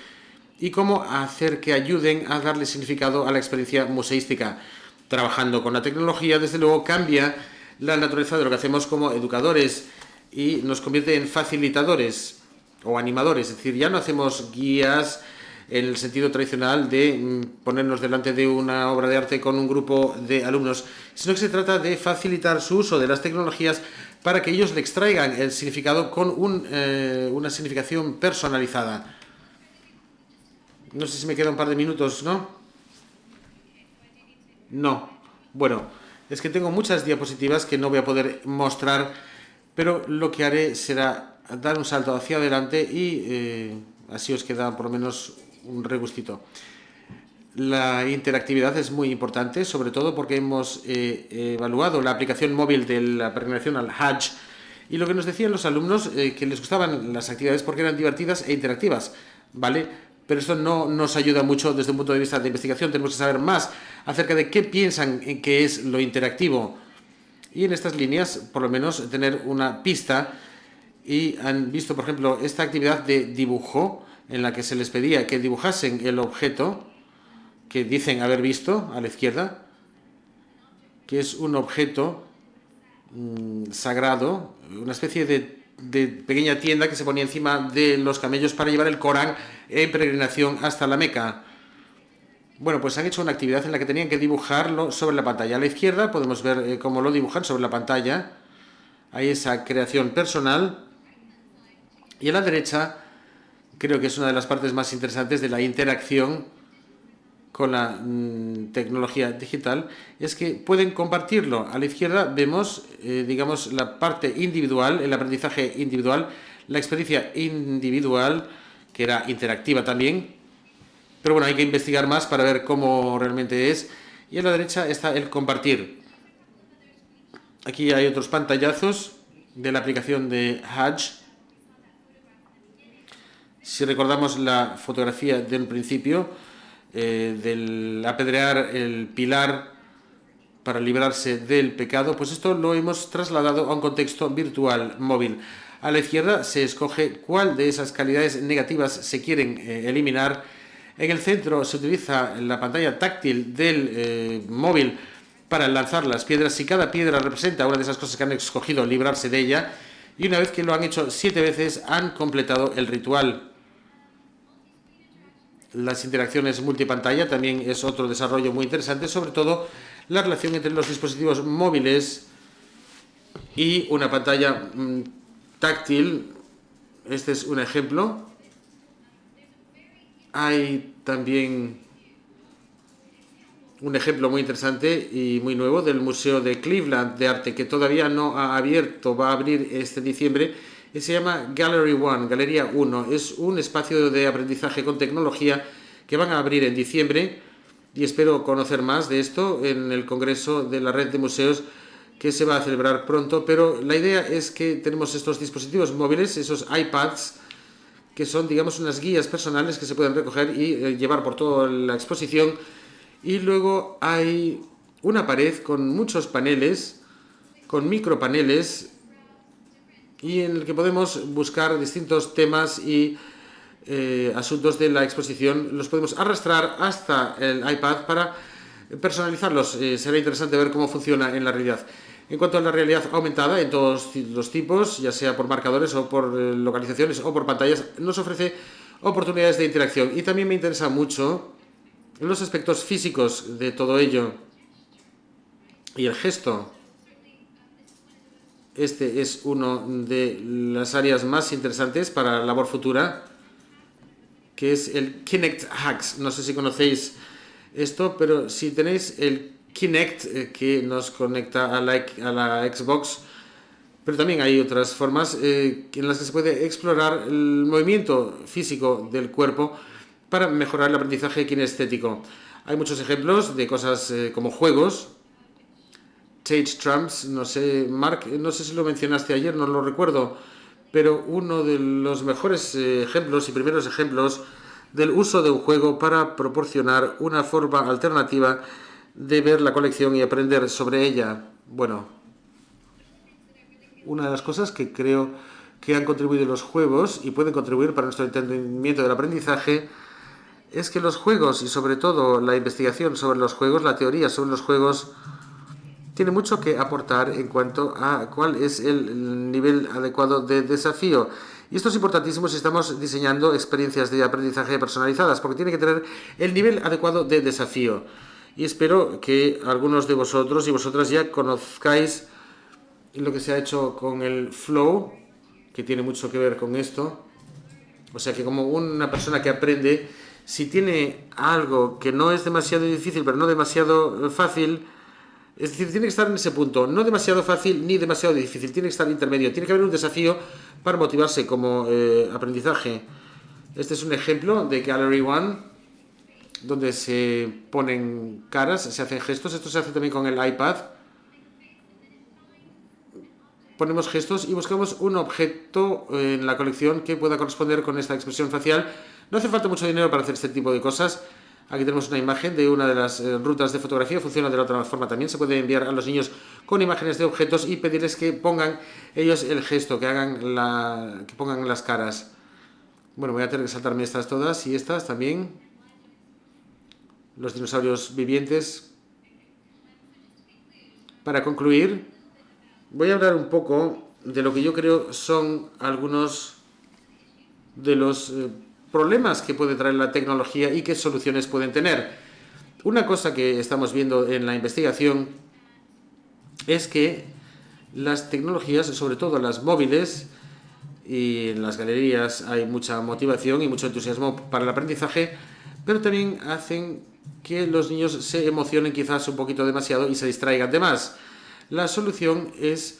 Speaker 5: y cómo hacer que ayuden a darle significado a la experiencia museística. Trabajando con la tecnología, desde luego, cambia la naturaleza de lo que hacemos como educadores y nos convierte en facilitadores o animadores. Es decir, ya no hacemos guías en el sentido tradicional de ponernos delante de una obra de arte con un grupo de alumnos, sino que se trata de facilitar su uso de las tecnologías para que ellos le extraigan el significado con una significación personalizada. No sé si me queda un par de minutos, ¿no? No. Bueno, es que tengo muchas diapositivas que no voy a poder mostrar, pero lo que haré será dar un salto hacia adelante y así os queda por lo menos un regustito. La interactividad es muy importante, sobre todo porque hemos evaluado la aplicación móvil de la peregrinación al Hajj, y lo que nos decían los alumnos que les gustaban las actividades porque eran divertidas e interactivas, ¿vale? Pero esto no nos ayuda mucho desde un punto de vista de investigación. Tenemos que saber más acerca de qué piensan en qué es lo interactivo. Y en estas líneas, por lo menos, tener una pista. Y han visto, por ejemplo, esta actividad de dibujo en la que se les pedía que dibujasen el objeto que dicen haber visto a la izquierda, que es un objeto sagrado, una especie de pequeña tienda que se ponía encima de los camellos para llevar el Corán en peregrinación hasta la Meca. Bueno, pues han hecho una actividad en la que tenían que dibujarlo sobre la pantalla. A la izquierda podemos ver cómo lo dibujan sobre la pantalla. Hay esa creación personal. Y a la derecha, creo que es una de las partes más interesantes de la interacción con la tecnología digital, es que pueden compartirlo. A la izquierda vemos, digamos, la parte individual, el aprendizaje individual, la experiencia individual, que era interactiva también, pero bueno, hay que investigar más para ver cómo realmente es. Y a la derecha está el compartir. Aquí hay otros pantallazos de la aplicación de Hajj. Si recordamos la fotografía del principio, del apedrear el pilar para librarse del pecado, pues esto lo hemos trasladado a un contexto virtual móvil. A la izquierda se escoge cuál de esas calidades negativas se quieren eliminar. En el centro se utiliza la pantalla táctil del móvil para lanzar las piedras. Si cada piedra representa una de esas cosas que han escogido librarse de ella, y una vez que lo han hecho 7 veces han completado el ritual. Las interacciones multipantalla también es otro desarrollo muy interesante, sobre todo la relación entre los dispositivos móviles y una pantalla táctil. Este es un ejemplo. Hay también un ejemplo muy interesante y muy nuevo del Museo de Cleveland de Arte, que todavía no ha abierto, va a abrir este diciembre, y se llama Gallery One, Galería 1. Es un espacio de aprendizaje con tecnología que van a abrir en diciembre, y espero conocer más de esto en el Congreso de la Red de Museos que se va a celebrar pronto. Pero la idea es que tenemos estos dispositivos móviles, esos iPads, que son, digamos, unas guías personales que se pueden recoger y llevar por toda la exposición. Y luego hay una pared con muchos paneles, con micropaneles, y en el que podemos buscar distintos temas y asuntos de la exposición. Los podemos arrastrar hasta el iPad para personalizarlos. Será interesante ver cómo funciona en la realidad. En cuanto a la realidad aumentada, en todos los tipos, ya sea por marcadores o por localizaciones o por pantallas, nos ofrece oportunidades de interacción. Y también me interesa mucho los aspectos físicos de todo ello. Y el gesto. Este es uno de las áreas más interesantes para la labor futura, que es el Kinect Hacks. No sé si conocéis esto, pero si tenéis el Kinect, que nos conecta a la Xbox, pero también hay otras formas en las que se puede explorar el movimiento físico del cuerpo para mejorar el aprendizaje kinestético. Hay muchos ejemplos de cosas como juegos. Stage Trumps, no sé, Mark, no sé si lo mencionaste ayer, no lo recuerdo, pero uno de los mejores ejemplos y primeros ejemplos del uso de un juego para proporcionar una forma alternativa de ver la colección y aprender sobre ella. Bueno, una de las cosas que creo que han contribuido los juegos y pueden contribuir para nuestro entendimiento del aprendizaje es que los juegos y sobre todo la investigación sobre los juegos, la teoría sobre los juegos, tiene mucho que aportar en cuanto a cuál es el nivel adecuado de desafío. Y esto es importantísimo si estamos diseñando experiencias de aprendizaje personalizadas, porque tiene que tener el nivel adecuado de desafío. Y espero que algunos de vosotros y vosotras ya conozcáis lo que se ha hecho con el Flow, que tiene mucho que ver con esto. O sea que como una persona que aprende, si tiene algo que no es demasiado difícil, pero no demasiado fácil, es decir, tiene que estar en ese punto, no demasiado fácil ni demasiado difícil, tiene que estar intermedio, tiene que haber un desafío para motivarse como aprendizaje. Este es un ejemplo de Gallery One, donde se ponen caras, se hacen gestos. Esto se hace también con el iPad. Ponemos gestos y buscamos un objeto en la colección que pueda corresponder con esta expresión facial. No hace falta mucho dinero para hacer este tipo de cosas. Aquí tenemos una imagen de una de las rutas de fotografía. Funciona de la otra forma también. Se puede enviar a los niños con imágenes de objetos y pedirles que pongan ellos el gesto, que pongan las caras. Bueno, voy a tener que saltarme estas todas y estas también. Los dinosaurios vivientes. Para concluir, voy a hablar un poco de lo que yo creo son algunos de los problemas que puede traer la tecnología y qué soluciones pueden tener. Una cosa que estamos viendo en la investigación es que las tecnologías, sobre todo las móviles, y en las galerías hay mucha motivación y mucho entusiasmo para el aprendizaje, pero también hacen que los niños se emocionen quizás un poquito demasiado y se distraigan de más. La solución es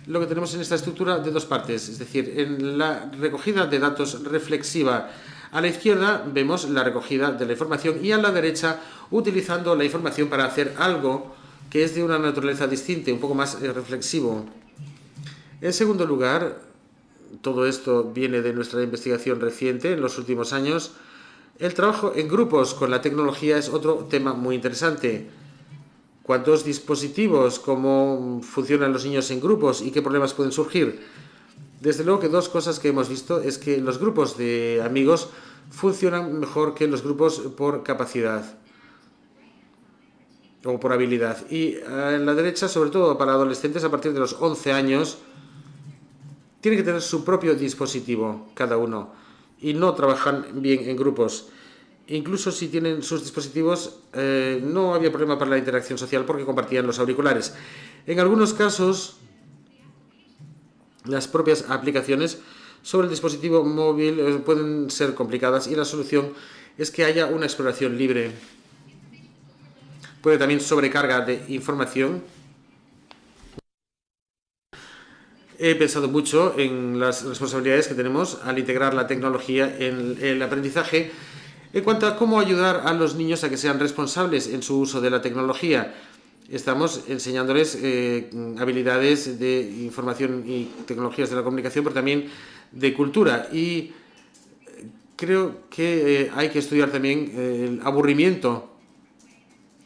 Speaker 5: lo que tenemos en esta estructura de dos partes, es decir, en la recogida de datos reflexiva. A la izquierda vemos la recogida de la información y a la derecha utilizando la información para hacer algo que es de una naturaleza distinta, un poco más reflexivo. En segundo lugar, todo esto viene de nuestra investigación reciente en los últimos años. El trabajo en grupos con la tecnología es otro tema muy interesante. ¿Cuántos dispositivos, cómo funcionan los niños en grupos y qué problemas pueden surgir? Desde luego que dos cosas que hemos visto es que los grupos de amigos funcionan mejor que los grupos por capacidad o por habilidad. Y en la derecha, sobre todo para adolescentes a partir de los 11 años, tienen que tener su propio dispositivo cada uno y no trabajan bien en grupos. Incluso si tienen sus dispositivos, no había problema para la interacción social porque compartían los auriculares. En algunos casos, las propias aplicaciones sobre el dispositivo móvil pueden ser complicadas y la solución es que haya una exploración libre. Puede también sobrecarga de información. He pensado mucho en las responsabilidades que tenemos al integrar la tecnología en el aprendizaje en cuanto a cómo ayudar a los niños a que sean responsables en su uso de la tecnología. Estamos enseñándoles habilidades de información y tecnologías de la comunicación, pero también de cultura. Y creo que hay que estudiar también el aburrimiento,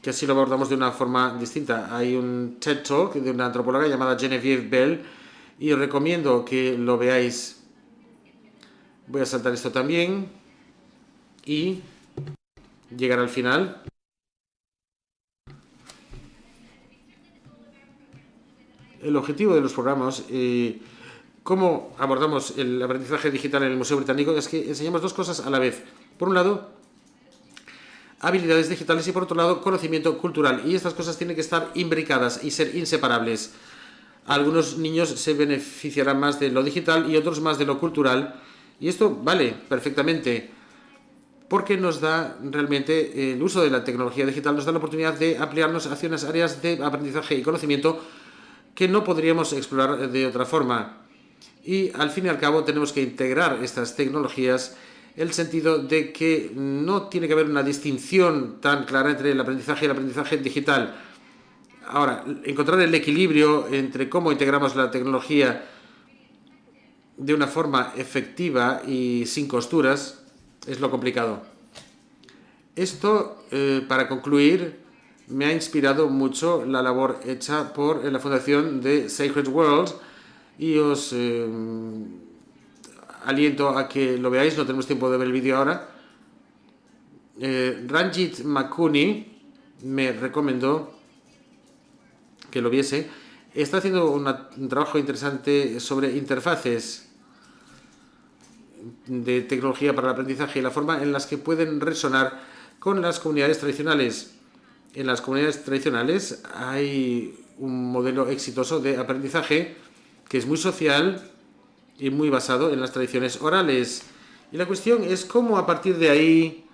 Speaker 5: que así lo abordamos de una forma distinta. Hay un TED Talk de una antropóloga llamada Genevieve Bell y os recomiendo que lo veáis. Voy a saltar esto también y llegar al final. el objetivo de los programas, cómo abordamos el aprendizaje digital en el Museo Británico, es que enseñamos dos cosas a la vez. Por un lado, habilidades digitales y por otro lado, conocimiento cultural. Y estas cosas tienen que estar imbricadas y ser inseparables. Algunos niños se beneficiarán más de lo digital y otros más de lo cultural. Y esto vale perfectamente, porque nos da realmente el uso de la tecnología digital, nos da la oportunidad de ampliarnos hacia unas áreas de aprendizaje y conocimiento que no podríamos explorar de otra forma. Y al fin y al cabo tenemos que integrar estas tecnologías en el sentido de que no tiene que haber una distinción tan clara entre el aprendizaje y el aprendizaje digital. Ahora, encontrar el equilibrio entre cómo integramos la tecnología de una forma efectiva y sin costuras es lo complicado. Esto, para concluir, me ha inspirado mucho la labor hecha por la Fundación de Sacred World y os aliento a que lo veáis, no tenemos tiempo de ver el vídeo ahora. Ranjit Makuni me recomendó que lo viese. Está haciendo un trabajo interesante sobre interfaces de tecnología para el aprendizaje y la forma en las que pueden resonar con las comunidades tradicionales. En las comunidades tradicionales hay un modelo exitoso de aprendizaje que es muy social y muy basado en las tradiciones orales. Y la cuestión es cómo a partir de ahí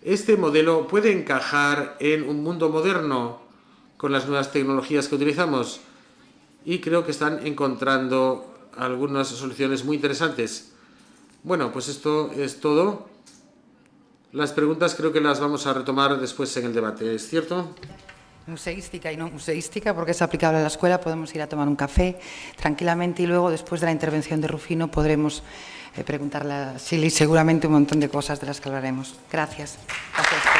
Speaker 5: este modelo puede encajar en un mundo moderno con las nuevas tecnologías que utilizamos. Y creo que están encontrando algunas soluciones muy interesantes. Bueno, pues esto es todo. Las preguntas creo que las vamos a retomar después en el debate, ¿es cierto?
Speaker 1: Museística y no museística, porque es aplicable a la escuela. Podemos ir a tomar un café tranquilamente y luego, después de la intervención de Rufino, podremos preguntarle a Silly seguramente un montón de cosas de las que hablaremos. Gracias. Gracias.